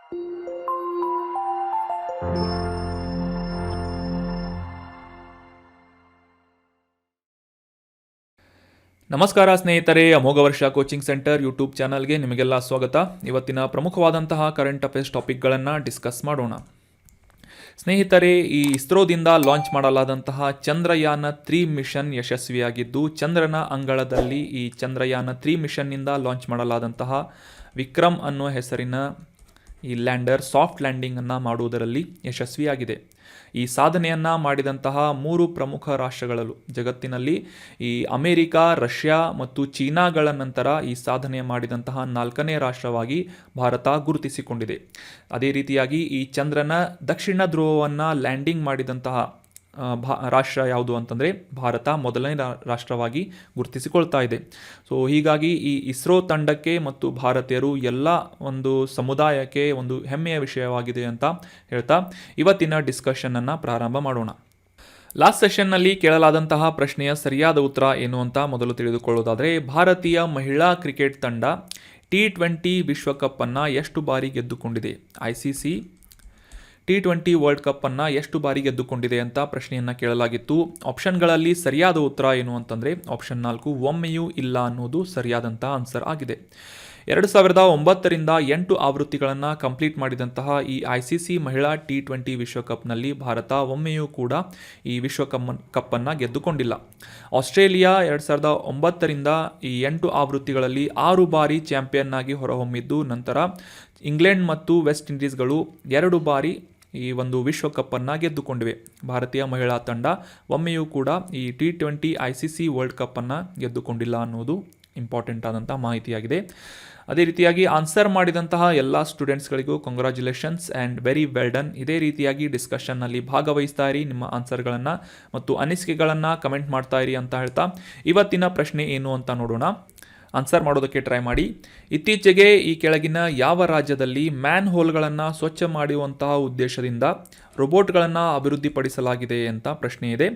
ನಮಸ್ಕಾರ ಸ್ನೇಹಿತರೆ, ಅಮೋಘ ವರ್ಷ ಕೋಚಿಂಗ್ ಸೆಂಟರ್ ಯೂಟ್ಯೂಬ್ ಚಾನಲ್ಗೆ ನಿಮಗೆಲ್ಲ ಸ್ವಾಗತ. ಇವತ್ತಿನ ಪ್ರಮುಖವಾದಂತಹ ಕರೆಂಟ್ ಅಫೇರ್ಸ್ ಟಾಪಿಕ್ಗಳನ್ನು ಡಿಸ್ಕಸ್ ಮಾಡೋಣ. ಸ್ನೇಹಿತರೆ, ಈ ಇಸ್ರೋದಿಂದ ಲಾಂಚ್ ಮಾಡಲಾದಂತಹ ಚಂದ್ರಯಾನ 3 ಮಿಷನ್ ಯಶಸ್ವಿಯಾಗಿದ್ದು, ಚಂದ್ರನ ಅಂಗಳದಲ್ಲಿ ಈ ಚಂದ್ರಯಾನ 3 ಮಿಷನ್ನಿಂದ ಲಾಂಚ್ ಮಾಡಲಾದಂತಹ ವಿಕ್ರಮ್ ಅನ್ನೋ ಹೆಸರಿನ ಈ ಲ್ಯಾಂಡರ್ ಸಾಫ್ಟ್ ಲ್ಯಾಂಡಿಂಗನ್ನು ಮಾಡುವುದರಲ್ಲಿ ಯಶಸ್ವಿಯಾಗಿದೆ. ಈ ಸಾಧನೆಯನ್ನು ಮಾಡಿದಂತಹ 3 ಪ್ರಮುಖ ರಾಷ್ಟ್ರಗಳು ಜಗತ್ತಿನಲ್ಲಿ ಈ ಅಮೆರಿಕ, ರಷ್ಯಾ ಮತ್ತು ಚೀನಾಗಳ ನಂತರ ಈ ಸಾಧನೆ ಮಾಡಿದಂತಹ 4ನೇ ರಾಷ್ಟ್ರವಾಗಿ ಭಾರತ ಗುರುತಿಸಿಕೊಂಡಿದೆ. ಅದೇ ರೀತಿಯಾಗಿ ಈ ಚಂದ್ರನ ದಕ್ಷಿಣ ಧ್ರುವವನ್ನು ಲ್ಯಾಂಡಿಂಗ್ ಮಾಡಿದಂತಹ ರಾಷ್ಟ್ರ ಯಾವುದು ಅಂತಂದರೆ ಭಾರತ ಮೊದಲನೇ ರಾಷ್ಟ್ರವಾಗಿ ಗುರುತಿಸಿಕೊಳ್ತಾ ಇದೆ. ಸೊ ಹೀಗಾಗಿ ಈ ಇಸ್ರೋ ತಂಡಕ್ಕೆ ಮತ್ತು ಭಾರತೀಯರು ಎಲ್ಲ ಒಂದು ಸಮುದಾಯಕ್ಕೆ ಒಂದು ಹೆಮ್ಮೆಯ ವಿಷಯವಾಗಿದೆ ಅಂತ ಹೇಳ್ತಾ ಇವತ್ತಿನ ಡಿಸ್ಕಷನನ್ನು ಪ್ರಾರಂಭ ಮಾಡೋಣ. ಲಾಸ್ಟ್ ಸೆಷನ್ನಲ್ಲಿ ಕೇಳಲಾದಂತಹ ಪ್ರಶ್ನೆಯ ಸರಿಯಾದ ಉತ್ತರ ಏನು ಅಂತ ಮೊದಲು ತಿಳಿದುಕೊಳ್ಳೋದಾದರೆ, ಭಾರತೀಯ ಮಹಿಳಾ ಕ್ರಿಕೆಟ್ ತಂಡ T20 ವಿಶ್ವಕಪ್ಪನ್ನು ಎಷ್ಟು ಬಾರಿ ಗೆದ್ದುಕೊಂಡಿದೆ? ICC T20 ವರ್ಲ್ಡ್ ಕಪ್ಪನ್ನು ಎಷ್ಟು ಬಾರಿ ಗೆದ್ದುಕೊಂಡಿದೆ ಅಂತ ಪ್ರಶ್ನೆಯನ್ನು ಕೇಳಲಾಗಿತ್ತು. ಆಪ್ಷನ್ಗಳಲ್ಲಿ ಸರಿಯಾದ ಉತ್ತರ ಏನು ಅಂತಂದರೆ ಆಪ್ಷನ್ 4 ಒಮ್ಮೆಯೂ ಇಲ್ಲ ಅನ್ನೋದು ಸರಿಯಾದಂಥ ಆನ್ಸರ್ ಆಗಿದೆ. 2009ರಿಂದ 8 ಆವೃತ್ತಿಗಳನ್ನು ಕಂಪ್ಲೀಟ್ ಮಾಡಿದಂತಹ ಈ ICC ಮಹಿಳಾ T20 ವಿಶ್ವಕಪ್ನಲ್ಲಿ ಭಾರತ ಒಮ್ಮೆಯೂ ಕೂಡ ಈ ವಿಶ್ವಕಪ್ಪನ್ನು ಗೆದ್ದುಕೊಂಡಿಲ್ಲ. ಆಸ್ಟ್ರೇಲಿಯಾ 2009ರಿಂದ ಈ 8 ಆವೃತ್ತಿಗಳಲ್ಲಿ 6 ಬಾರಿ ಚಾಂಪಿಯನ್ ಆಗಿ ಹೊರಹೊಮ್ಮಿದ್ದು, ನಂತರ ಇಂಗ್ಲೆಂಡ್ ಮತ್ತು ವೆಸ್ಟ್ ಇಂಡೀಸ್ಗಳು 2 ಬಾರಿ ಈ ಒಂದು ವಿಶ್ವಕಪ್ಪನ್ನು ಗೆದ್ದುಕೊಂಡಿವೆ. ಭಾರತೀಯ ಮಹಿಳಾ ತಂಡ ಒಮ್ಮೆಯೂ ಕೂಡ ಈ T20 ICC ವರ್ಲ್ಡ್ ಕಪ್ಪನ್ನು ಗೆದ್ದುಕೊಂಡಿಲ್ಲ ಅನ್ನೋದು ಇಂಪಾರ್ಟೆಂಟ್ ಆದಂಥ ಮಾಹಿತಿಯಾಗಿದೆ. ಅದೇ ರೀತಿಯಾಗಿ ಆನ್ಸರ್ ಮಾಡಿದಂತಹ ಎಲ್ಲ ಸ್ಟೂಡೆಂಟ್ಸ್ಗಳಿಗೂ congratulations and very well done. ಇದೇ ರೀತಿಯಾಗಿ ಡಿಸ್ಕಷನ್ನಲ್ಲಿ ಭಾಗವಹಿಸ್ತಾ ಇರಿ, ನಿಮ್ಮ ಆನ್ಸರ್ಗಳನ್ನು ಮತ್ತು ಅನಿಸಿಕೆಗಳನ್ನು ಕಮೆಂಟ್ ಮಾಡ್ತಾ ಇರಿ ಅಂತ ಹೇಳ್ತಾ ಇವತ್ತಿನ ಪ್ರಶ್ನೆ ಏನು ಅಂತ ನೋಡೋಣ. ಆನ್ಸರ್ ಮಾಡೋದಕ್ಕೆ ಟ್ರೈ ಮಾಡಿ. ಇತ್ತೀಚೆಗೆ ಈ ಕೆಳಗಿನ ಯಾವ ರಾಜ್ಯದಲ್ಲಿ ಮ್ಯಾನ್ ಹೋಲ್ಗಳನ್ನು ಸ್ವಚ್ಛ ಮಾಡುವಂತಹ ಉದ್ದೇಶದಿಂದ ರೋಬೋಟ್ಗಳನ್ನು ಅಭಿವೃದ್ಧಿಪಡಿಸಲಾಗಿದೆ ಅಂತ ಪ್ರಶ್ನೆ ಇದೆ.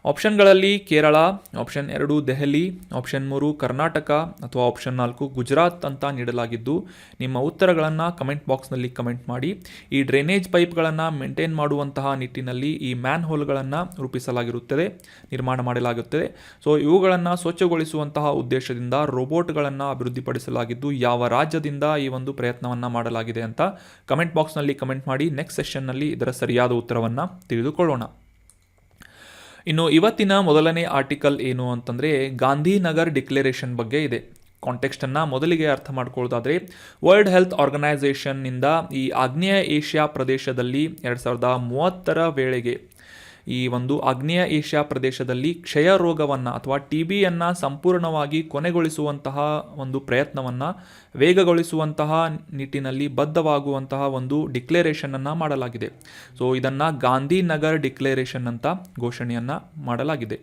ಆಪ್ಷನ್ಗಳಲ್ಲಿ ಕೇರಳ, ಆಪ್ಷನ್ 2 ದೆಹಲಿ, ಆಪ್ಷನ್ 3 ಕರ್ನಾಟಕ ಅಥವಾ ಆಪ್ಷನ್ 4 ಗುಜರಾತ್ ಅಂತ ನೀಡಲಾಗಿದ್ದು, ನಿಮ್ಮ ಉತ್ತರಗಳನ್ನು ಕಮೆಂಟ್ ಬಾಕ್ಸ್ನಲ್ಲಿ ಕಮೆಂಟ್ ಮಾಡಿ. ಈ ಡ್ರೈನೇಜ್ ಪೈಪ್ಗಳನ್ನು ಮೇಂಟೈನ್ ಮಾಡುವಂತಹ ನಿಟ್ಟಿನಲ್ಲಿ ಈ ಮ್ಯಾನ್ ಹೋಲ್ಗಳನ್ನು ರೂಪಿಸಲಾಗಿರುತ್ತದೆ, ನಿರ್ಮಾಣ ಮಾಡಲಾಗುತ್ತದೆ. ಸೊ ಇವುಗಳನ್ನು ಸ್ವಚ್ಛಗೊಳಿಸುವಂತಹ ಉದ್ದೇಶದಿಂದ ರೋಬೋಟ್ಗಳನ್ನು ಅಭಿವೃದ್ಧಿಪಡಿಸಲಾಗಿದ್ದು, ಯಾವ ರಾಜ್ಯದಿಂದ ಈ ಒಂದು ಪ್ರಯತ್ನವನ್ನು ಮಾಡಲಾಗಿದೆ ಅಂತ ಕಮೆಂಟ್ ಬಾಕ್ಸ್ನಲ್ಲಿ ಕಮೆಂಟ್ ಮಾಡಿ. ನೆಕ್ಸ್ಟ್ ಸೆಷನ್ನಲ್ಲಿ ಇದರ ಸರಿಯಾದ ಉತ್ತರವನ್ನು ತಿಳಿದುಕೊಳ್ಳೋಣ. ಇನ್ನು ಇವತ್ತಿನ ಮೊದಲನೇ ಆರ್ಟಿಕಲ್ ಏನು ಅಂತಂದರೆ ಗಾಂಧಿನಗರ್ ಡಿಕ್ಲರೇಷನ್ ಬಗ್ಗೆ ಇದೆ. ಕಾಂಟೆಕ್ಸ್ಟನ್ನು ಮೊದಲಿಗೆ ಅರ್ಥ ಮಾಡ್ಕೊಳ್ಳೋದಾದರೆ, ವರ್ಲ್ಡ್ ಹೆಲ್ತ್ ಆರ್ಗನೈಸೇಷನ್ನಿಂದ ಈ ಆಗ್ನೇಯ ಏಷ್ಯಾ ಪ್ರದೇಶದಲ್ಲಿ 2030ರ ವೇಳೆಗೆ ಈ ಒಂದು ಆಗ್ನೇಯ ಏಷ್ಯಾ ಪ್ರದೇಶದಲ್ಲಿ ಕ್ಷಯ ರೋಗವನ್ನು ಅಥವಾ TBಯನ್ನು ಸಂಪೂರ್ಣವಾಗಿ ಕೊನೆಗೊಳಿಸುವಂತಹ ಒಂದು ಪ್ರಯತ್ನವನ್ನು ವೇಗಗೊಳಿಸುವಂತಹ ನಿಟ್ಟಿನಲ್ಲಿ ಬದ್ಧವಾಗುವಂತಹ ಒಂದು ಡಿಕ್ಲರೇಷನನ್ನು ಮಾಡಲಾಗಿದೆ. ಸೊ ಇದನ್ನು ಗಾಂಧಿನಗರ್ ಡಿಕ್ಲರೇಷನ್ ಅಂತ ಘೋಷಣೆಯನ್ನು ಮಾಡಲಾಗಿದೆ.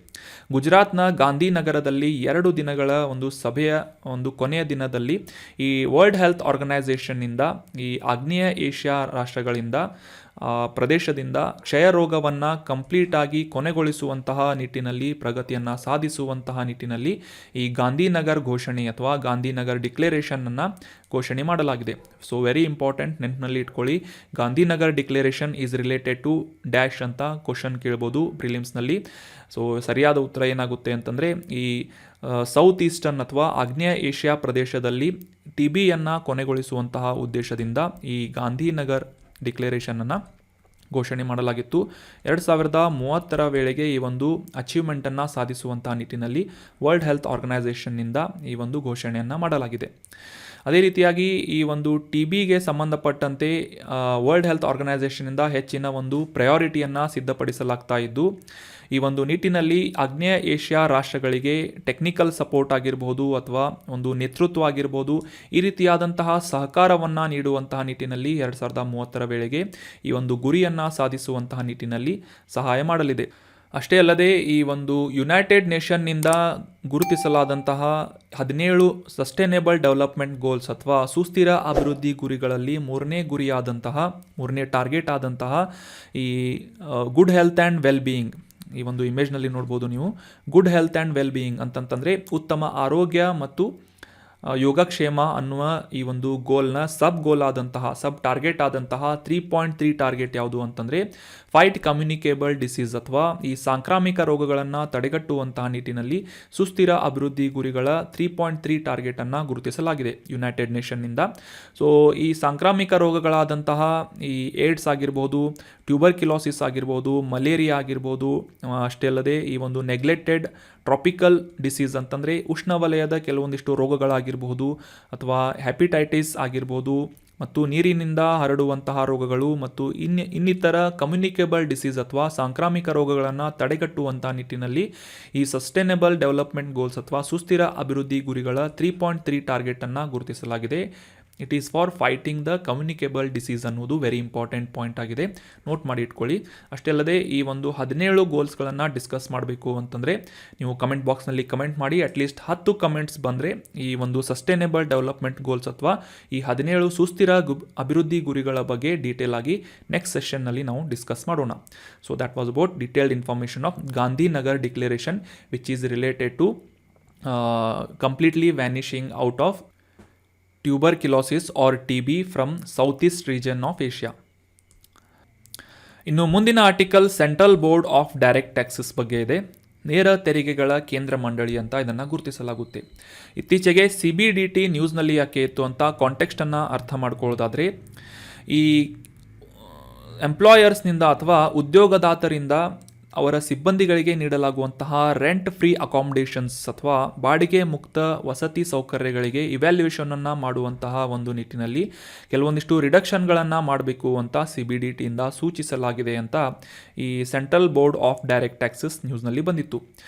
ಗುಜರಾತ್ನ ಗಾಂಧಿನಗರದಲ್ಲಿ 2 ದಿನಗಳ ಒಂದು ಸಭೆಯ ಒಂದು ಕೊನೆಯ ದಿನದಲ್ಲಿ ಈ ವರ್ಲ್ಡ್ ಹೆಲ್ತ್ ಆರ್ಗನೈಸೇಷನ್ನಿಂದ ಈ ಆಗ್ನೇಯ ಏಷ್ಯಾ ರಾಷ್ಟ್ರಗಳಿಂದ ಪ್ರದೇಶದಿಂದ ಕ್ಷಯ ರೋಗವನ್ನು ಕಂಪ್ಲೀಟಾಗಿ ಕೊನೆಗೊಳಿಸುವಂತಹ ನಿಟ್ಟಿನಲ್ಲಿ ಪ್ರಗತಿಯನ್ನು ಸಾಧಿಸುವಂತಹ ನಿಟ್ಟಿನಲ್ಲಿ ಈ ಗಾಂಧಿನಗರ್ ಘೋಷಣೆ ಅಥವಾ ಗಾಂಧಿನಗರ್ ಡಿಕ್ಲರೇಷನನ್ನು ಘೋಷಣೆ ಮಾಡಲಾಗಿದೆ. ಸೊ ವೆರಿ ಇಂಪಾರ್ಟೆಂಟ್, ನೆನಪಿನಲ್ಲಿ ಇಟ್ಕೊಳ್ಳಿ. Gandhinagar declaration is related to dash ಅಂತ ಕ್ವಶನ್ ಕೇಳ್ಬೋದು ಪ್ರಿಲಿಮ್ಸ್ನಲ್ಲಿ. ಸೊ ಸರಿಯಾದ ಉತ್ತರ ಏನಾಗುತ್ತೆ ಅಂತಂದರೆ ಈ ಸೌತ್ ಈಸ್ಟರ್ನ್ ಅಥವಾ ಆಗ್ನೇಯ ಏಷ್ಯಾ ಪ್ರದೇಶದಲ್ಲಿ TBಯನ್ನು ಕೊನೆಗೊಳಿಸುವಂತಹ ಉದ್ದೇಶದಿಂದ ಈ ಗಾಂಧಿನಗರ್ ಡಿಕ್ಲರೇಷನನ್ನು ಘೋಷಣೆ ಮಾಡಲಾಗಿತ್ತು. 2030ರ ವೇಳೆಗೆ ಈ ಒಂದು ಅಚೀವ್ಮೆಂಟನ್ನು ಸಾಧಿಸುವಂತಹ ನಿಟ್ಟಿನಲ್ಲಿ ವರ್ಲ್ಡ್ ಹೆಲ್ತ್ ಆರ್ಗನೈಸೇಷನ್ನಿಂದ ಈ ಒಂದು ಘೋಷಣೆಯನ್ನು ಮಾಡಲಾಗಿದೆ. ಅದೇ ರೀತಿಯಾಗಿ ಈ ಒಂದು TBಗೆ ಸಂಬಂಧಪಟ್ಟಂತೆ ವರ್ಲ್ಡ್ ಹೆಲ್ತ್ ಆರ್ಗನೈಸೇಷನ್ನಿಂದ ಹೆಚ್ಚಿನ ಒಂದು ಪ್ರಯಾರಿಟಿಯನ್ನು ಸಿದ್ಧಪಡಿಸಲಾಗ್ತಾ ಇದ್ದು, ಈ ಒಂದು ನಿಟ್ಟಿನಲ್ಲಿ ಆಗ್ನೇಯ ಏಷ್ಯಾ ರಾಷ್ಟ್ರಗಳಿಗೆ ಟೆಕ್ನಿಕಲ್ ಸಪೋರ್ಟ್ ಆಗಿರ್ಬೋದು ಅಥವಾ ಒಂದು ನೇತೃತ್ವ ಆಗಿರ್ಬೋದು, ಈ ರೀತಿಯಾದಂತಹ ಸಹಕಾರವನ್ನು ನೀಡುವಂತಹ ನಿಟ್ಟಿನಲ್ಲಿ 2030ರ ವೇಳೆಗೆ ಈ ಒಂದು ಗುರಿಯನ್ನು ಸಾಧಿಸುವಂತಹ ನಿಟ್ಟಿನಲ್ಲಿ ಸಹಾಯ ಮಾಡಲಿದೆ. ಅಷ್ಟೇ ಅಲ್ಲದೆ ಈ ಒಂದು ಯುನೈಟೆಡ್ ನೇಷನ್ನಿಂದ ಗುರುತಿಸಲಾದಂತಹ 17 ಸಸ್ಟೈನೇಬಲ್ ಡೆವಲಪ್ಮೆಂಟ್ ಗೋಲ್ಸ್ ಅಥವಾ ಸುಸ್ಥಿರ ಅಭಿವೃದ್ಧಿ ಗುರಿಗಳಲ್ಲಿ 3ನೇ ಟಾರ್ಗೆಟ್ ಆದಂತಹ ಈ good health and well being, ಈ ಒಂದು ಇಮೇಜ್ನಲ್ಲಿ ನೋಡ್ಬೋದು ನೀವು. Good health and well being ಅಂತಂತಂದರೆ ಉತ್ತಮ ಆರೋಗ್ಯ ಮತ್ತು ಯೋಗಕ್ಷೇಮ ಅನ್ನುವ ಈ ಒಂದು ಗೋಲ್ನ ಸಬ್ ಟಾರ್ಗೆಟ್ ಆದಂತಹ 3.3 ಟಾರ್ಗೆಟ್ ಯಾವುದು ಅಂತಂದರೆ ಫೈಟ್ ಕಮ್ಯುನಿಕೇಬಲ್ ಡಿಸೀಸ್ ಅಥವಾ ಈ ಸಾಂಕ್ರಾಮಿಕ ರೋಗಗಳನ್ನು ತಡೆಗಟ್ಟುವಂತಹ ನಿಟ್ಟಿನಲ್ಲಿ ಸುಸ್ಥಿರ ಅಭಿವೃದ್ಧಿ ಗುರಿಗಳ 3.3 ಟಾರ್ಗೆಟನ್ನು ಗುರುತಿಸಲಾಗಿದೆ ಯುನೈಟೆಡ್ ನೇಷನ್ನಿಂದ. ಸೊ ಈ ಸಾಂಕ್ರಾಮಿಕ ರೋಗಗಳಾದಂತಹ ಈ ಏಡ್ಸ್ ಆಗಿರ್ಬೋದು, ಟ್ಯೂಬರ್ಕ್ಯುಲೋಸಿಸ್ ಆಗಿರ್ಬೋದು, ಮಲೇರಿಯಾ ಆಗಿರ್ಬೋದು, ಅಷ್ಟೇ ಅಲ್ಲದೆ ಈ ಒಂದು ನೆಗ್ಲೆಕ್ಟೆಡ್ ಟ್ರಾಪಿಕಲ್ ಡಿಸೀಸ್ ಅಂತಂದರೆ ಉಷ್ಣವಲಯದ ಕೆಲವೊಂದಿಷ್ಟು ರೋಗಗಳಾಗಿರಬಹುದು, ಅಥವಾ ಹೆಪಟೈಟಿಸ್ ಆಗಿರ್ಬೋದು, ಮತ್ತು ನೀರಿನಿಂದ ಹರಡುವಂತಹ ರೋಗಗಳು, ಮತ್ತು ಇನ್ನಿತರ ಕಮ್ಯುನಿಕೇಬಲ್ ಡಿಸೀಸ್ ಅಥವಾ ಸಾಂಕ್ರಾಮಿಕ ರೋಗಗಳನ್ನು ತಡೆಗಟ್ಟುವಂತಹ ನಿಟ್ಟಿನಲ್ಲಿ ಈ ಸಸ್ಟೈನಬಲ್ ಡೆವಲಪ್ಮೆಂಟ್ ಗೋಲ್ಸ್ ಅಥವಾ ಸುಸ್ಥಿರ ಅಭಿವೃದ್ಧಿ ಗುರಿಗಳ 3.3 ಟಾರ್ಗೆಟನ್ನು ಗುರುತಿಸಲಾಗಿದೆ. It is for fighting the communicable disease ಅನ್ನೋದು ವೆರಿ ಇಂಪಾರ್ಟೆಂಟ್ ಪಾಯಿಂಟ್ ಆಗಿದೆ, ನೋಟ್ ಮಾಡಿ ಇಟ್ಕೊಳ್ಳಿ. ಅಷ್ಟೇ ಅಲ್ಲದೆ ಈ ಒಂದು 17 ಗೋಲ್ಸ್ಗಳನ್ನು ಡಿಸ್ಕಸ್ ಮಾಡಬೇಕು ಅಂತಂದರೆ ನೀವು ಕಮೆಂಟ್ ಬಾಕ್ಸ್ನಲ್ಲಿ ಕಮೆಂಟ್ ಮಾಡಿ. ಅಟ್ಲೀಸ್ಟ್ 10 ಕಮೆಂಟ್ಸ್ ಬಂದರೆ ಈ ಒಂದು ಸಸ್ಟೈನೇಬಲ್ ಡೆವಲಪ್ಮೆಂಟ್ ಗೋಲ್ಸ್ ಅಥವಾ ಈ 17 ಸುಸ್ಥಿರ ಅಭಿವೃದ್ಧಿ ಗುರಿಗಳ ಬಗ್ಗೆ ಡೀಟೇಲ್ ಆಗಿ ನೆಕ್ಸ್ಟ್ ಸೆಷನ್ನಲ್ಲಿ ನಾವು ಡಿಸ್ಕಸ್ ಮಾಡೋಣ. So that was about detailed information of Gandhinagar declaration which is related to completely vanishing out of tuberculosis or TB from south east region of Asia. ಇನ್ನು ಮುಂದಿನ article central board of direct taxes ಬಗ್ಗೆ ಇದೆ. ನೇರ ತೆರಿಗೆಗಳ ಕೇಂದ್ರ ಮಂಡಳಿ ಅಂತ ಇದನ್ನು ಗುರುತಿಸಲಾಗುತ್ತೆ. ಇತ್ತೀಚೆಗೆ CBDT ನ್ಯೂಸ್ನಲ್ಲಿ ಯಾಕೆ ಇತ್ತು ಅಂತ ಕಾಂಟೆಕ್ಸ್ಟನ್ನು ಅರ್ಥ ಮಾಡ್ಕೊಳ್ಳೋದಾದರೆ, ಈ ಎಂಪ್ಲಾಯರ್ಸ್ನಿಂದ ಅಥವಾ ಉದ್ಯೋಗದಾತರಿಂದ ಅವರ ಸಿಬ್ಬಂದಿಗಳಿಗೆ ನೀಡಲಾಗುವಂತಹ ರೆಂಟ್ ಫ್ರೀ ಅಕಾಮಿಡೇಷನ್ಸ್ ಅಥವಾ ಬಾಡಿಗೆ ಮುಕ್ತ ವಸತಿ ಸೌಕರ್ಯಗಳಿಗೆ ಇವ್ಯಾಲ್ಯೂಯೇಷನನ್ನು ಮಾಡುವಂತಹ ಒಂದು ನಿಟ್ಟಿನಲ್ಲಿ ಕೆಲವೊಂದಿಷ್ಟು ರಿಡಕ್ಷನ್ಗಳನ್ನು ಮಾಡಬೇಕು ಅಂತ CBDTಯಿಂದ ಸೂಚಿಸಲಾಗಿದೆ ಅಂತ ಈ central board of direct taxes ನ್ಯೂಸ್ನಲ್ಲಿ ಬಂದಿತ್ತು.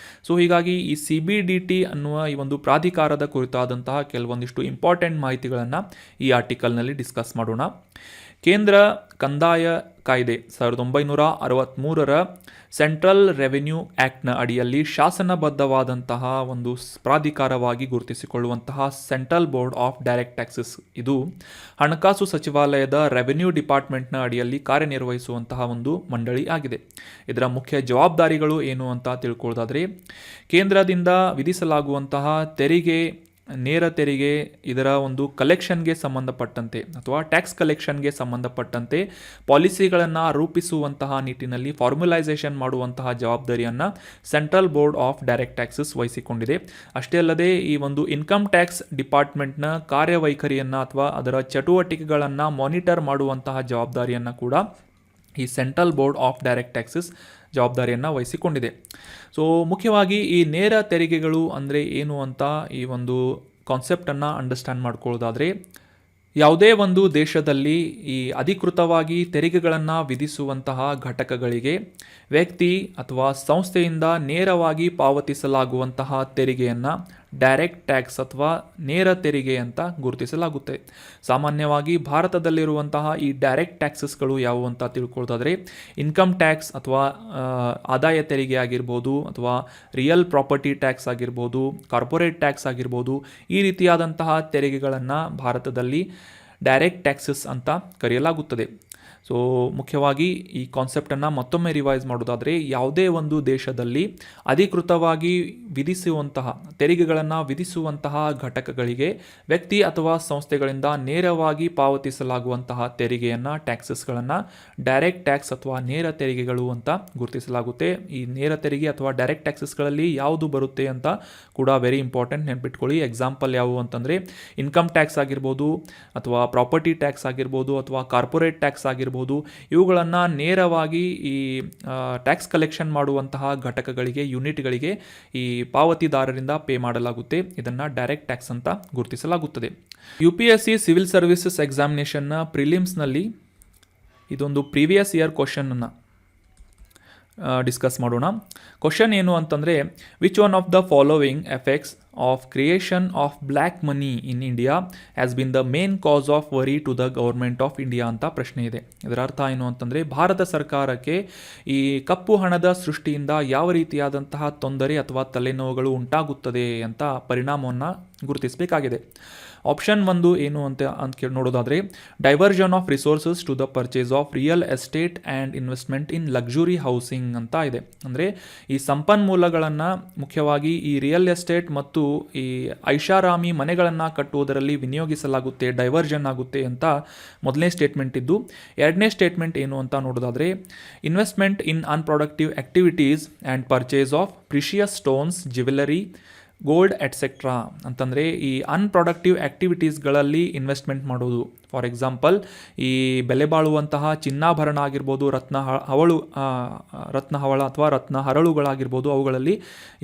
ಸೊ ಹೀಗಾಗಿ ಈ CBDT ಅನ್ನುವ ಈ ಒಂದು ಪ್ರಾಧಿಕಾರದ ಕುರಿತಾದಂತಹ ಕೆಲವೊಂದಿಷ್ಟು ಇಂಪಾರ್ಟೆಂಟ್ ಮಾಹಿತಿಗಳನ್ನು ಈ ಆರ್ಟಿಕಲ್ನಲ್ಲಿ ಡಿಸ್ಕಸ್ ಮಾಡೋಣ. ಕೇಂದ್ರ ಕಂದಾಯ ಕಾಯ್ದೆ 1963ರ ಸೆಂಟ್ರಲ್ ರೆವೆನ್ಯೂ ಆ್ಯಕ್ಟ್ನ ಅಡಿಯಲ್ಲಿ ಶಾಸನಬದ್ಧವಾದಂತಹ ಒಂದು ಪ್ರಾಧಿಕಾರವಾಗಿ ಗುರುತಿಸಿಕೊಳ್ಳುವಂತಹ central board of direct taxes ಇದು ಹಣಕಾಸು ಸಚಿವಾಲಯದ ರೆವೆನ್ಯೂ ಡಿಪಾರ್ಟ್ಮೆಂಟ್ನ ಅಡಿಯಲ್ಲಿ ಕಾರ್ಯನಿರ್ವಹಿಸುವಂತಹ ಒಂದು ಮಂಡಳಿ ಆಗಿದೆ. ಇದರ ಮುಖ್ಯ ಜವಾಬ್ದಾರಿಗಳು ಏನು ಅಂತ ತಿಳ್ಕೊಳ್ಳೋದಾದರೆ, ಕೇಂದ್ರದಿಂದ ವಿಧಿಸಲಾಗುವಂತಹ ತೆರಿಗೆ, ನೇರ ತೆರಿಗೆ, ಇದರ ಒಂದು ಕಲೆಕ್ಷನ್ಗೆ ಸಂಬಂಧಪಟ್ಟಂತೆ ಅಥವಾ ಟ್ಯಾಕ್ಸ್ ಕಲೆಕ್ಷನ್ಗೆ ಸಂಬಂಧಪಟ್ಟಂತೆ ಪಾಲಿಸಿಗಳನ್ನು ರೂಪಿಸುವಂತಹ ನಿಟ್ಟಿನಲ್ಲಿ ಫಾರ್ಮುಲೈಸೇಷನ್ ಮಾಡುವಂತಹ ಜವಾಬ್ದಾರಿಯನ್ನು central board of direct taxes ವಹಿಸಿಕೊಂಡಿದೆ. ಅಷ್ಟೇ ಅಲ್ಲದೆ ಈ ಒಂದು ಇನ್ಕಮ್ ಟ್ಯಾಕ್ಸ್ ಡಿಪಾರ್ಟ್ಮೆಂಟ್ನ ಕಾರ್ಯವೈಖರಿಯನ್ನು ಅಥವಾ ಅದರ ಚಟುವಟಿಕೆಗಳನ್ನು ಮಾನಿಟರ್ ಮಾಡುವಂತಹ ಜವಾಬ್ದಾರಿಯನ್ನು ಕೂಡ ಈ central board of direct taxes ಜವಾಬ್ದಾರಿಯನ್ನು ವಹಿಸಿಕೊಂಡಿದೆ. ಸೊ ಮುಖ್ಯವಾಗಿ ಈ ನೇರ ತೆರಿಗೆಗಳು ಅಂದರೆ ಏನು ಅಂತ ಈ ಒಂದು ಕಾನ್ಸೆಪ್ಟನ್ನು ಅಂಡರ್ಸ್ಟ್ಯಾಂಡ್ ಮಾಡ್ಕೊಳ್ಳೋದಾದರೆ, ಯಾವುದೇ ಒಂದು ದೇಶದಲ್ಲಿ ಈ ಅಧಿಕೃತವಾಗಿ ತೆರಿಗೆಗಳನ್ನು ವಿಧಿಸುವಂತಹ ಘಟಕಗಳಿಗೆ ವ್ಯಕ್ತಿ ಅಥವಾ ಸಂಸ್ಥೆಯಿಂದ ನೇರವಾಗಿ ಪಾವತಿಸಲಾಗುವಂತಹ ತೆರಿಗೆಯನ್ನು ಡೈರೆಕ್ಟ್ ಟ್ಯಾಕ್ಸ್ ಅಥವಾ ನೇರ ತೆರಿಗೆ ಅಂತ ಗುರುತಿಸಲಾಗುತ್ತೆ. ಸಾಮಾನ್ಯವಾಗಿ ಭಾರತದಲ್ಲಿರುವಂತಹ ಈ ಡೈರೆಕ್ಟ್ ಟ್ಯಾಕ್ಸಸ್ಗಳು ಯಾವುವು ಅಂತ ತಿಳ್ಕೊಳ್ಳೋದಾದರೆ, ಇನ್ಕಮ್ ಟ್ಯಾಕ್ಸ್ ಅಥವಾ ಆದಾಯ ತೆರಿಗೆ ಆಗಿರ್ಬೋದು, ಅಥವಾ ರಿಯಲ್ ಪ್ರಾಪರ್ಟಿ ಟ್ಯಾಕ್ಸ್ ಆಗಿರ್ಬೋದು, ಕಾರ್ಪೊರೇಟ್ ಟ್ಯಾಕ್ಸ್ ಆಗಿರ್ಬೋದು, ಈ ರೀತಿಯಾದಂತಹ ತೆರಿಗೆಗಳನ್ನು ಭಾರತದಲ್ಲಿ ಡೈರೆಕ್ಟ್ ಟ್ಯಾಕ್ಸಸ್ ಅಂತ ಕರೆಯಲಾಗುತ್ತದೆ. ಸೊ ಮುಖ್ಯವಾಗಿ ಈ ಕಾನ್ಸೆಪ್ಟನ್ನು ಮತ್ತೊಮ್ಮೆ ರಿವೈಸ್ ಮಾಡೋದಾದರೆ, ಯಾವುದೇ ಒಂದು ದೇಶದಲ್ಲಿ ಅಧಿಕೃತವಾಗಿ ವಿಧಿಸುವಂತಹ ತೆರಿಗೆಗಳನ್ನು ವಿಧಿಸುವಂತಹ ಘಟಕಗಳಿಗೆ ವ್ಯಕ್ತಿ ಅಥವಾ ಸಂಸ್ಥೆಗಳಿಂದ ನೇರವಾಗಿ ಪಾವತಿಸಲಾಗುವಂತಹ ತೆರಿಗೆಯನ್ನು, ಟ್ಯಾಕ್ಸಸ್ಗಳನ್ನು ಡೈರೆಕ್ಟ್ ಟ್ಯಾಕ್ಸ್ ಅಥವಾ ನೇರ ತೆರಿಗೆಗಳು ಅಂತ ಗುರುತಿಸಲಾಗುತ್ತೆ. ಈ ನೇರ ತೆರಿಗೆ ಅಥವಾ ಡೈರೆಕ್ಟ್ ಟ್ಯಾಕ್ಸಸ್ಗಳಲ್ಲಿ ಯಾವುದು ಬರುತ್ತೆ ಅಂತ ಕೂಡ ವೆರಿ ಇಂಪಾರ್ಟೆಂಟ್, ನೆನ್ಪಿಟ್ಕೊಳ್ಳಿ. ಎಕ್ಸಾಂಪಲ್ ಯಾವುವು ಅಂತಂದರೆ ಇನ್ಕಮ್ ಟ್ಯಾಕ್ಸ್ ಆಗಿರ್ಬೋದು, ಅಥವಾ ಪ್ರಾಪರ್ಟಿ ಟ್ಯಾಕ್ಸ್ ಆಗಿರ್ಬೋದು, ಅಥವಾ ಕಾರ್ಪೊರೇಟ್ ಟ್ಯಾಕ್ಸ್ ಆಗಿರ್ಬೋದು. ಇವುಗಳನ್ನು ನೇರವಾಗಿ ಈ ಟ್ಯಾಕ್ಸ್ ಕಲೆಕ್ಷನ್ ಮಾಡುವಂತಹ ಘಟಕಗಳಿಗೆ, ಯೂನಿಟ್ಗಳಿಗೆ ಈ ಪಾವತಿದಾರರಿಂದ ಪೇ ಮಾಡಲಾಗುತ್ತೆ. ಇದನ್ನು ಡೈರೆಕ್ಟ್ ಟ್ಯಾಕ್ಸ್ ಅಂತ ಗುರುತಿಸಲಾಗುತ್ತದೆ. UPSC ಸಿವಿಲ್ ಸರ್ವಿಸಸ್ ಎಕ್ಸಾಮಿನೇಷನ್ನ ಪ್ರಿಲಿಮ್ಸ್ನಲ್ಲಿ ಇದೊಂದು ಪ್ರೀವಿಯಸ್ ಇಯರ್ ಕ್ವಶನನ್ನು ಡಿಸ್ಕಸ್ ಮಾಡೋಣ. ಕ್ವಶನ್ ಏನು ಅಂತಂದರೆ, which one of the following effects of creation of black money in India has been the main cause of worry to the government of India ಅಂತ ಪ್ರಶ್ನೆ ಇದೆ. ಇದರ ಅರ್ಥ ಏನು ಅಂತಂದರೆ, ಭಾರತ ಸರ್ಕಾರಕ್ಕೆ ಈ ಕಪ್ಪು ಹಣದ ಸೃಷ್ಟಿಯಿಂದ ಯಾವ ರೀತಿಯಾದಂತಹ ತೊಂದರೆ ಅಥವಾ ತಲೆನೋವುಗಳು ಉಂಟಾಗುತ್ತದೆ ಅಂತ ಪರಿಣಾಮವನ್ನು ಗುರುತಿಸಬೇಕಾಗಿದೆ. ಆಪ್ಷನ್ 1 ಏನು ಅಂತ ಕೇಳಿ ನೋಡೋದಾದರೆ diversion of resources to the purchase of real estate and investment in luxury housing ಅಂತ ಇದೆ. ಅಂದರೆ ಈ ಸಂಪನ್ಮೂಲಗಳನ್ನು ಮುಖ್ಯವಾಗಿ ಈ ರಿಯಲ್ ಎಸ್ಟೇಟ್ ಮತ್ತು ಈ ಐಷಾರಾಮಿ ಮನೆಗಳನ್ನು ಕಟ್ಟುವುದರಲ್ಲಿ ವಿನಿಯೋಗಿಸಲಾಗುತ್ತೆ, ಡೈವರ್ಷನ್ ಆಗುತ್ತೆ ಅಂತ ಮೊದಲನೇ ಸ್ಟೇಟ್ಮೆಂಟ್ ಇದ್ದು, ಎರಡನೇ ಸ್ಟೇಟ್ಮೆಂಟ್ ಏನು ಅಂತ ನೋಡೋದಾದರೆ investment in unproductive activities and purchase of precious stones, jewellery, gold et cetera ಅಂತಂದರೆ ಈ ಅನ್ಪ್ರೊಡಕ್ಟಿವ್ ಆ್ಯಕ್ಟಿವಿಟೀಸ್ಗಳಲ್ಲಿ ಇನ್ವೆಸ್ಟ್ಮೆಂಟ್ ಮಾಡೋದು. ಫಾರ್ ಎಕ್ಸಾಂಪಲ್ ಈ ಬೆಲೆ ಬಾಳುವಂತಹ ಚಿನ್ನಾಭರಣ ಆಗಿರ್ಬೋದು, ರತ್ನ ಹವಳ ಅಥವಾ ರತ್ನ ಹರಳುಗಳಾಗಿರ್ಬೋದು, ಅವುಗಳಲ್ಲಿ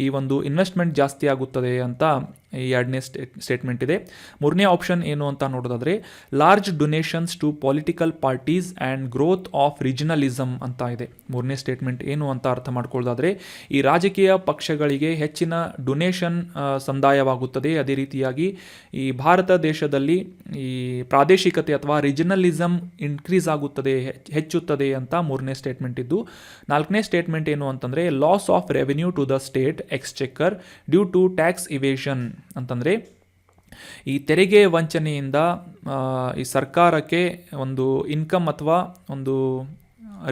ಈ ಒಂದು ಇನ್ವೆಸ್ಟ್ಮೆಂಟ್ ಜಾಸ್ತಿ ಆಗುತ್ತದೆ ಅಂತ ಈ ಎರಡನೇ ಸ್ಟೇಟ್ಮೆಂಟ್ ಇದೆ. ಮೂರನೇ ಆಪ್ಷನ್ ಏನು ಅಂತ ನೋಡೋದಾದರೆ large donations to political parties and growth of regionalism ಅಂತ ಇದೆ. ಮೂರನೇ ಸ್ಟೇಟ್ಮೆಂಟ್ ಏನು ಅಂತ ಅರ್ಥ ಮಾಡ್ಕೊಳ್ಳೋದಾದರೆ ಈ ರಾಜಕೀಯ ಪಕ್ಷಗಳಿಗೆ ಹೆಚ್ಚಿನ ಡೊನೇಷನ್ ಸಂದಾಯವಾಗುತ್ತದೆ. ಅದೇ ರೀತಿಯಾಗಿ ಈ ಭಾರತ ದೇಶದಲ್ಲಿ ಈ ಪ್ರಾದೇಶಿಕತೆ ಅಥವಾ ರಿಜಿನಲಿಸಮ್ ಇನ್ಕ್ರೀಸ್ ಆಗುತ್ತದೆ, ಹೆಚ್ಚುತ್ತದೆ ಅಂತ ಮೂರನೇ ಸ್ಟೇಟ್ಮೆಂಟ್ ಇದ್ದು, ನಾಲ್ಕನೇ ಸ್ಟೇಟ್ಮೆಂಟ್ ಏನು ಅಂತಂದರೆ loss of revenue to the state exchequer due to tax evasion ಅಂತಂದರೆ ಈ ತೆರಿಗೆ ವಂಚನೆಯಿಂದ ಈ ಸರ್ಕಾರಕ್ಕೆ ಒಂದು ಇನ್ಕಮ್ ಅಥವಾ ಒಂದು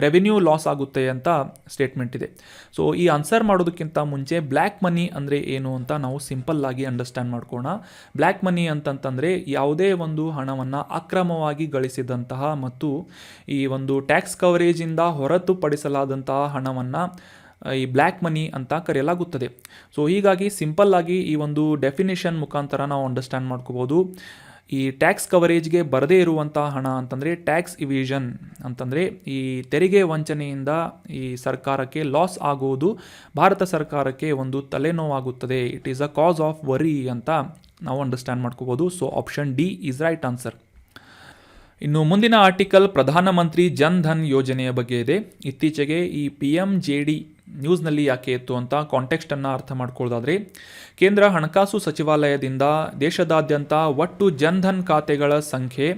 ರೆವೆನ್ಯೂ ಲಾಸ್ ಆಗುತ್ತೆ ಅಂತ ಸ್ಟೇಟ್ಮೆಂಟ್ ಇದೆ. ಸೊ ಈ ಆನ್ಸರ್ ಮಾಡೋದಕ್ಕಿಂತ ಮುಂಚೆ ಬ್ಲ್ಯಾಕ್ ಮನಿ ಅಂದರೆ ಏನು ಅಂತ ನಾವು ಸಿಂಪಲ್ಲಾಗಿ ಅಂಡರ್ಸ್ಟ್ಯಾಂಡ್ ಮಾಡ್ಕೋಣ. ಬ್ಲ್ಯಾಕ್ ಮನಿ ಅಂತಂತಂದರೆ ಯಾವುದೇ ಒಂದು ಹಣವನ್ನು ಅಕ್ರಮವಾಗಿ ಗಳಿಸಿದಂತಹ ಮತ್ತು ಈ ಒಂದು ಟ್ಯಾಕ್ಸ್ ಕವರೇಜಿಂದ ಹೊರತುಪಡಿಸಲಾದಂತಹ ಹಣವನ್ನು ಈ ಬ್ಲ್ಯಾಕ್ ಮನಿ ಅಂತ ಕರೆಯಲಾಗುತ್ತದೆ. ಸೊ ಹೀಗಾಗಿ ಸಿಂಪಲ್ಲಾಗಿ ಈ ಒಂದು ಡೆಫಿನೇಷನ್ ಮುಖಾಂತರ ನಾವು ಅಂಡರ್ಸ್ಟ್ಯಾಂಡ್ ಮಾಡ್ಕೋಬೋದು. ಈ ಟ್ಯಾಕ್ಸ್ ಕವರೇಜ್ಗೆ ಬರದೇ ಇರುವಂಥ ಹಣ ಅಂತಂದರೆ ಟ್ಯಾಕ್ಸ್ ಇವೇಷನ್ ಅಂತಂದರೆ ಈ ತೆರಿಗೆ ವಂಚನೆಯಿಂದ ಈ ಸರ್ಕಾರಕ್ಕೆ ಲಾಸ್ ಆಗುವುದು ಭಾರತ ಸರ್ಕಾರಕ್ಕೆ ಒಂದು ತಲೆನೋವಾಗುತ್ತದೆ. It is a cause of worry ಅಂತ ನಾವು ಅಂಡರ್ಸ್ಟ್ಯಾಂಡ್ ಮಾಡ್ಕೋಬೋದು. So option D is right answer. ಇನ್ನು ಮುಂದಿನ ಆರ್ಟಿಕಲ್ ಪ್ರಧಾನಮಂತ್ರಿ ಜನ್ ಧನ್ ಯೋಜನೆಯ ಬಗ್ಗೆ ಇದೆ. ಇತ್ತೀಚೆಗೆ ಈ PMJD ನ್ಯೂಸ್ನಲ್ಲಿ ಯಾಕೆ ಇತ್ತು ಅಂತ ಕಾಂಟೆಕ್ಸ್ಟನ್ನು ಅರ್ಥ ಮಾಡ್ಕೊಳ್ಳೋದಾದರೆ ಕೇಂದ್ರ ಹಣಕಾಸು ಸಚಿವಾಲಯದಿಂದ ದೇಶದಾದ್ಯಂತ ಒಟ್ಟು ಜನ್ ಧನ್ ಖಾತೆಗಳ ಸಂಖ್ಯೆ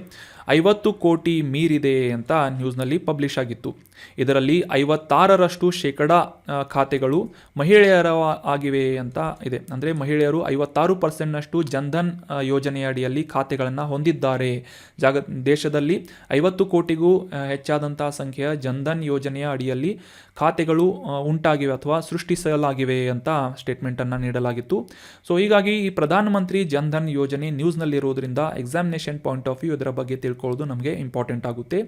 50 ಕೋಟಿ ಮೀರಿದೆ ಅಂತ ನ್ಯೂಸ್ನಲ್ಲಿ ಪಬ್ಲಿಷ್ ಆಗಿತ್ತು. ಇದರಲ್ಲಿ 56% ಖಾತೆಗಳು ಮಹಿಳೆಯರ ಆಗಿವೆ ಅಂತ ಇದೆ. ಅಂದರೆ ಮಹಿಳೆಯರು 56% ಜನ್ಧನ್ ಯೋಜನೆಯ ಅಡಿಯಲ್ಲಿ ಖಾತೆಗಳನ್ನು ಹೊಂದಿದ್ದಾರೆ. ದೇಶದಲ್ಲಿ 50 ಕೋಟಿಗೂ ಹೆಚ್ಚಾದಂಥ ಸಂಖ್ಯೆಯ ಜನ್ಧನ್ ಯೋಜನೆಯ ಅಡಿಯಲ್ಲಿ ಖಾತೆಗಳು ಉಂಟಾಗಿವೆ ಅಥವಾ ಸೃಷ್ಟಿಸಲಾಗಿವೆ ಅಂತ ಸ್ಟೇಟ್ಮೆಂಟನ್ನು ನೀಡಲಾಗಿತ್ತು. ಸೊ ಹೀಗಾಗಿ ಈ ಪ್ರಧಾನಮಂತ್ರಿ ಜನ್ಧನ್ ಯೋಜನೆ ನ್ಯೂಸ್ನಲ್ಲಿರೋದ್ರಿಂದ ಎಕ್ಸಾಮಿನೇಷನ್ ಪಾಯಿಂಟ್ ಆಫ್ ವ್ಯೂ ಇದರ ಬಗ್ಗೆ ತಿಳ್ಕೊಳ್ಳೋದು ನಮಗೆ ಇಂಪಾರ್ಟೆಂಟ್ ಆಗುತ್ತೆ.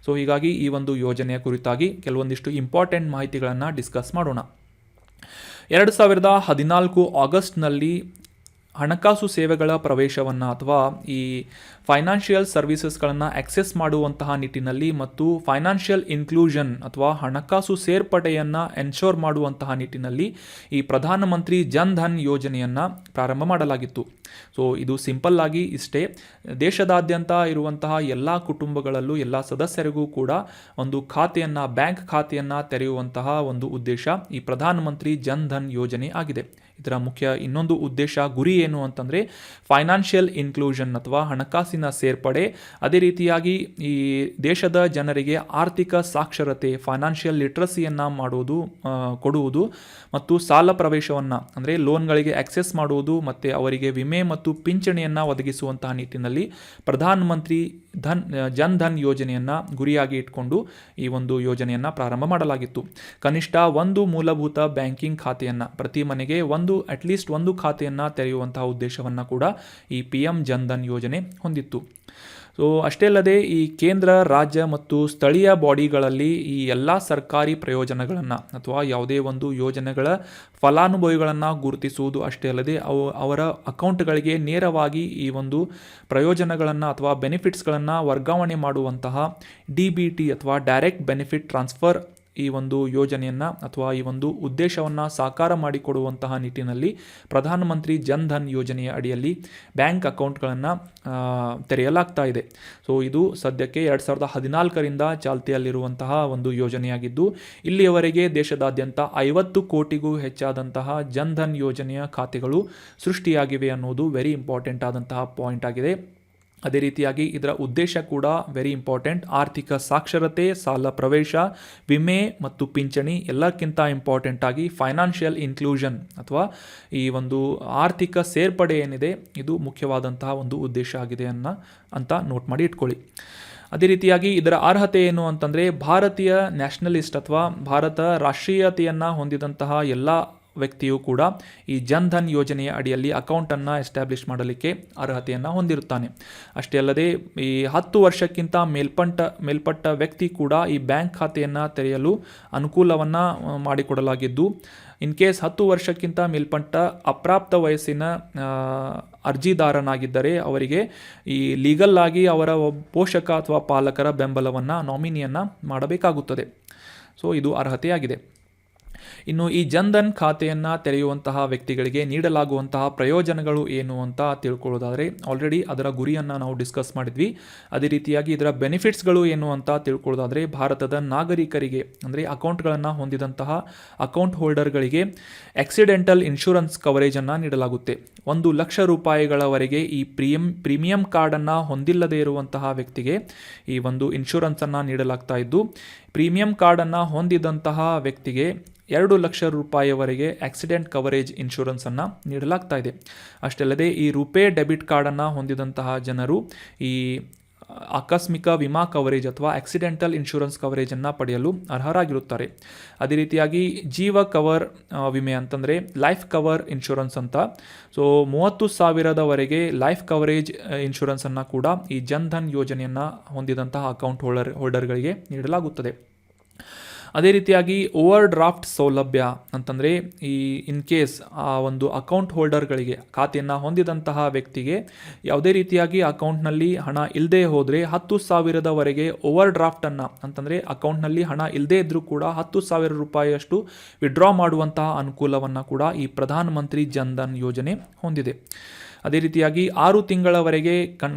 ಸೊ ಹೀಗಾಗಿ ಈ ಒಂದು ಯೋಜನೆಯ ಕುರಿತಾಗಿ ಕೆಲವೊಂದಿಷ್ಟು ಇಂಪಾರ್ಟೆಂಟ್ ಮಾಹಿತಿಗಳನ್ನು ಡಿಸ್ಕಸ್ ಮಾಡೋಣ. 2014 ಆಗಸ್ಟ್ನಲ್ಲಿ ಹಣಕಾಸು ಸೇವೆಗಳ ಪ್ರವೇಶವನ್ನು ಅಥವಾ ಈ ಫೈನಾನ್ಷಿಯಲ್ ಸರ್ವಿಸಸ್ಗಳನ್ನು ಆಕ್ಸೆಸ್ ಮಾಡುವಂತಹ ನಿಟ್ಟಿನಲ್ಲಿ ಮತ್ತು ಫೈನಾನ್ಷಿಯಲ್ ಇನ್ಕ್ಲೂಷನ್ ಅಥವಾ ಹಣಕಾಸು ಸೇರ್ಪಡೆಯನ್ನು ಎನ್ಶೋರ್ ಮಾಡುವಂತಹ ನಿಟ್ಟಿನಲ್ಲಿ ಈ ಪ್ರಧಾನಮಂತ್ರಿ ಜನ್ ಧನ್ ಯೋಜನೆಯನ್ನು ಪ್ರಾರಂಭ ಮಾಡಲಾಗಿತ್ತು. ಸೊ ಇದು ಸಿಂಪಲ್ ಆಗಿ ಇಷ್ಟೇ. ದೇಶದಾದ್ಯಂತ ಇರುವಂತಹ ಎಲ್ಲ ಕುಟುಂಬಗಳಲ್ಲೂ ಎಲ್ಲ ಸದಸ್ಯರಿಗೂ ಕೂಡ ಒಂದು ಖಾತೆಯನ್ನು, ಬ್ಯಾಂಕ್ ಖಾತೆಯನ್ನು ತೆರೆಯುವಂತಹ ಒಂದು ಉದ್ದೇಶ ಈ ಪ್ರಧಾನಮಂತ್ರಿ ಜನ್ ಧನ್ ಯೋಜನೆ ಆಗಿದೆ. ಇದರ ಮುಖ್ಯ ಇನ್ನೊಂದು ಉದ್ದೇಶ, ಗುರಿ ಏನು ಅಂತಂದರೆ ಫೈನಾನ್ಷಿಯಲ್ ಇನ್ಕ್ಲೂಷನ್ ಅಥವಾ ಹಣಕಾಸಿನ ಸೇರ್ಪಡೆ, ಅದೇ ರೀತಿಯಾಗಿ ಈ ದೇಶದ ಜನರಿಗೆ ಆರ್ಥಿಕ ಸಾಕ್ಷರತೆ, ಫೈನಾನ್ಷಿಯಲ್ ಲಿಟ್ರಸಿಯನ್ನು ಕೊಡುವುದು ಮತ್ತು ಸಾಲ ಪ್ರವೇಶವನ್ನು ಅಂದರೆ ಲೋನ್ಗಳಿಗೆ ಆಕ್ಸೆಸ್ ಮಾಡುವುದು ಮತ್ತು ಅವರಿಗೆ ವಿಮೆ ಮತ್ತು ಪಿಂಚಣಿಯನ್ನು ಒದಗಿಸುವಂತಹ ನಿಟ್ಟಿನಲ್ಲಿ ಪ್ರಧಾನಮಂತ್ರಿ ಜನ್ ಧನ್ ಯೋಜನೆಯನ್ನು ಗುರಿಯಾಗಿ ಇಟ್ಕೊಂಡು ಈ ಒಂದು ಯೋಜನೆಯನ್ನು ಪ್ರಾರಂಭ ಮಾಡಲಾಗಿತ್ತು. ಕನಿಷ್ಠ ಒಂದು ಮೂಲಭೂತ ಬ್ಯಾಂಕಿಂಗ್ ಖಾತೆಯನ್ನು, ಪ್ರತಿ ಮನೆಗೆ ಅಟ್ಲೀಸ್ಟ್ ಒಂದು ಖಾತೆಯನ್ನು ತೆರೆಯುವಂತಹ ಉದ್ದೇಶವನ್ನು ಕೂಡ ಈ PM ಜನ್ ಧನ್ ಯೋಜನೆ ಹೊಂದಿತ್ತು. ಸೊ ಅಷ್ಟೇ ಅಲ್ಲದೆ ಈ ಕೇಂದ್ರ, ರಾಜ್ಯ ಮತ್ತು ಸ್ಥಳೀಯ ಬಾಡಿಗಳಲ್ಲಿ ಈ ಎಲ್ಲ ಸರ್ಕಾರಿ ಪ್ರಯೋಜನಗಳನ್ನು ಅಥವಾ ಯಾವುದೇ ಒಂದು ಯೋಜನೆಗಳ ಫಲಾನುಭವಿಗಳನ್ನು ಗುರುತಿಸುವುದು ಅಷ್ಟೇ ಅಲ್ಲದೆ ಅವರ ಅಕೌಂಟ್ಗಳಿಗೆ ನೇರವಾಗಿ ಈ ಒಂದು ಪ್ರಯೋಜನಗಳನ್ನು ಅಥವಾ ಬೆನಿಫಿಟ್ಸ್ಗಳನ್ನು ವರ್ಗಾವಣೆ ಮಾಡುವಂತಹ DBT ಅಥವಾ ಡೈರೆಕ್ಟ್ ಬೆನಿಫಿಟ್ ಟ್ರಾನ್ಸ್ಫರ್ ಈ ಒಂದು ಯೋಜನೆಯನ್ನು ಅಥವಾ ಈ ಒಂದು ಉದ್ದೇಶವನ್ನು ಸಾಕಾರ ಮಾಡಿಕೊಡುವಂತಹ ನಿಟ್ಟಿನಲ್ಲಿ ಪ್ರಧಾನಮಂತ್ರಿ ಜನ್ ಧನ್ ಯೋಜನೆಯ ಅಡಿಯಲ್ಲಿ ಬ್ಯಾಂಕ್ ಅಕೌಂಟ್ಗಳನ್ನು ತೆರೆಯಲಾಗ್ತಾ ಇದೆ. ಸೊ ಇದು ಸದ್ಯಕ್ಕೆ 2014ರಿಂದ ಚಾಲ್ತಿಯಲ್ಲಿರುವಂತಹ ಒಂದು ಯೋಜನೆಯಾಗಿದ್ದು ಇಲ್ಲಿಯವರೆಗೆ ದೇಶದಾದ್ಯಂತ 50 ಕೋಟಿಗೂ ಹೆಚ್ಚಾದಂತಹ ಜನ್ ಧನ್ ಯೋಜನೆಯ ಖಾತೆಗಳು ಸೃಷ್ಟಿಯಾಗಿವೆ ಅನ್ನೋದು ವೆರಿ ಇಂಪಾರ್ಟೆಂಟ್ ಆದಂತಹ ಪಾಯಿಂಟ್ ಆಗಿದೆ. ಅದೇ ರೀತಿಯಾಗಿ ಇದರ ಉದ್ದೇಶ ಕೂಡ ವೆರಿ ಇಂಪಾರ್ಟೆಂಟ್. ಆರ್ಥಿಕ ಸಾಕ್ಷರತೆ, ಸಾಲ ಪ್ರವೇಶ, ವಿಮೆ ಮತ್ತು ಪಿಂಚಣಿ, ಎಲ್ಲಕ್ಕಿಂತ ಇಂಪಾರ್ಟೆಂಟ್ ಆಗಿ ಫೈನಾನ್ಷಿಯಲ್ ಇನ್ಕ್ಲೂಷನ್ ಅಥವಾ ಈ ಒಂದು ಆರ್ಥಿಕ ಸೇರ್ಪಡೆ ಏನಿದೆ ಇದು ಮುಖ್ಯವಾದಂತಹ ಒಂದು ಉದ್ದೇಶ ಆಗಿದೆ ಅಂತ ನೋಟ್ ಮಾಡಿ ಇಟ್ಕೊಳ್ಳಿ. ಅದೇ ರೀತಿಯಾಗಿ ಇದರ ಅರ್ಹತೆ ಏನು ಅಂತಂದರೆ, ಭಾರತೀಯ ನ್ಯಾಷನಲಿಸ್ಟ್ ಅಥವಾ ಭಾರತ ರಾಷ್ಟ್ರೀಯತೆಯನ್ನು ಹೊಂದಿದಂತಹ ಎಲ್ಲ ವ್ಯಕ್ತಿಯು ಕೂಡ ಈ ಜನ್ಧನ್ ಯೋಜನೆಯ ಅಡಿಯಲ್ಲಿ ಅಕೌಂಟನ್ನು ಎಸ್ಟಾಬ್ಲಿಷ್ ಮಾಡಲಿಕ್ಕೆ ಅರ್ಹತೆಯನ್ನು ಹೊಂದಿರುತ್ತಾನೆ. ಅಷ್ಟೇ ಅಲ್ಲದೆ ಈ 10 ವರ್ಷಕ್ಕಿಂತ ಮೇಲ್ಪಟ್ಟ ವ್ಯಕ್ತಿ ಕೂಡ ಈ ಬ್ಯಾಂಕ್ ಖಾತೆಯನ್ನು ತೆರೆಯಲು ಅನುಕೂಲವನ್ನು ಮಾಡಿಕೊಡಲಾಗಿದ್ದು, ಇನ್ ಕೇಸ್ 10 ವರ್ಷಕ್ಕಿಂತ ಮೇಲ್ಪಟ್ಟ ಅಪ್ರಾಪ್ತ ವಯಸ್ಸಿನ ಅರ್ಜಿದಾರನಾಗಿದ್ದರೆ ಅವರಿಗೆ ಈ ಲೀಗಲ್ ಆಗಿ ಅವರ ಪೋಷಕ ಅಥವಾ ಪಾಲಕರ ಬೆಂಬಲವನ್ನು, ನಾಮಿನಿಯನ್ನು ಮಾಡಬೇಕಾಗುತ್ತದೆ. ಸೊ ಇದು ಅರ್ಹತೆಯಾಗಿದೆ. ಇನ್ನು ಈ ಜನ್ಧನ್ ಖಾತೆಯನ್ನು ತೆರೆಯುವಂತಹ ವ್ಯಕ್ತಿಗಳಿಗೆ ನೀಡಲಾಗುವಂತಹ ಪ್ರಯೋಜನಗಳು ಏನು ಅಂತ ತಿಳ್ಕೊಳ್ಳೋದಾದರೆ, ಆಲ್ರೆಡಿ ಅದರ ಗುರಿಯನ್ನು ನಾವು ಡಿಸ್ಕಸ್ ಮಾಡಿದ್ವಿ. ಅದೇ ರೀತಿಯಾಗಿ ಇದರ ಬೆನಿಫಿಟ್ಸ್ಗಳು ಏನು ಅಂತ ತಿಳ್ಕೊಳ್ಳೋದಾದರೆ, ಭಾರತದ ನಾಗರಿಕರಿಗೆ ಅಂದರೆ ಅಕೌಂಟ್ಗಳನ್ನು ಹೊಂದಿದಂತಹ ಅಕೌಂಟ್ ಹೋಲ್ಡರ್ಗಳಿಗೆ ಆಕ್ಸಿಡೆಂಟಲ್ ಇನ್ಶೂರೆನ್ಸ್ ಕವರೇಜನ್ನು ನೀಡಲಾಗುತ್ತೆ. 1 ಲಕ್ಷ ರೂಪಾಯಿಗಳವರೆಗೆ ಈ ಪ್ರೀಮಿಯಂ ಕಾರ್ಡನ್ನು ಹೊಂದಿಲ್ಲದೇ ಇರುವಂತಹ ವ್ಯಕ್ತಿಗೆ ಈ ಒಂದು ಇನ್ಶೂರೆನ್ಸನ್ನು ನೀಡಲಾಗ್ತಾ ಇದ್ದು, ಪ್ರೀಮಿಯಂ ಕಾರ್ಡನ್ನು ಹೊಂದಿದಂತಹ ವ್ಯಕ್ತಿಗೆ 2 ಲಕ್ಷ ರೂಪಾಯಿವರೆಗೆ ಆಕ್ಸಿಡೆಂಟ್ ಕವರೇಜ್ ಇನ್ಶೂರೆನ್ಸನ್ನು ನೀಡಲಾಗ್ತಾ ಇದೆ. ಅಷ್ಟೇ ಅಲ್ಲದೆ ಈ ರುಪೇ ಡೆಬಿಟ್ ಕಾರ್ಡನ್ನು ಹೊಂದಿದಂತಹ ಜನರು ಈ ಆಕಸ್ಮಿಕ ವಿಮಾ ಕವರೇಜ್ ಅಥವಾ ಆಕ್ಸಿಡೆಂಟಲ್ ಇನ್ಶೂರೆನ್ಸ್ ಕವರೇಜನ್ನು ಪಡೆಯಲು ಅರ್ಹರಾಗಿರುತ್ತಾರೆ. ಅದೇ ರೀತಿಯಾಗಿ ಜೀವ ಕವರ್ ವಿಮೆ ಅಂತಂದರೆ ಲೈಫ್ ಕವರ್ ಇನ್ಶೂರೆನ್ಸ್ ಅಂತ. ಸೊ 30,000ವರೆಗೆ ಲೈಫ್ ಕವರೇಜ್ ಇನ್ಶೂರೆನ್ಸನ್ನು ಕೂಡ ಈ ಜನ್ಧನ್ ಯೋಜನೆಯನ್ನು ಹೊಂದಿದಂತಹ ಅಕೌಂಟ್ ಹೋಲ್ಡರ್ಗಳಿಗೆ ನೀಡಲಾಗುತ್ತದೆ. ಅದೇ ರೀತಿಯಾಗಿ ಓವರ್ ಡ್ರಾಫ್ಟ್ ಸೌಲಭ್ಯ ಅಂತಂದರೆ ಈ ಇನ್ ಕೇಸ್ ಆ ಒಂದು ಅಕೌಂಟ್ ಹೋಲ್ಡರ್ಗಳಿಗೆ, ಖಾತೆಯನ್ನು ಹೊಂದಿದಂತಹ ವ್ಯಕ್ತಿಗೆ ಯಾವುದೇ ರೀತಿಯಾಗಿ ಅಕೌಂಟ್ನಲ್ಲಿ ಹಣ ಇಲ್ಲದೆ ಹೋದರೆ 10,000ವರೆಗೆ ಓವರ್ ಡ್ರಾಫ್ಟನ್ನು ಅಂತಂದರೆ ಅಕೌಂಟ್ನಲ್ಲಿ ಹಣ ಇಲ್ಲದೇ ಇದ್ದರೂ ಕೂಡ 10,000 ರೂಪಾಯಿಯಷ್ಟು ವಿಡ್ರಾ ಮಾಡುವಂತಹ ಅನುಕೂಲವನ್ನು ಕೂಡ ಈ ಪ್ರಧಾನಮಂತ್ರಿ ಜನ್ಧನ್ ಯೋಜನೆ ಹೊಂದಿದೆ. ಅದೇ ರೀತಿಯಾಗಿ 6 ತಿಂಗಳವರೆಗೆ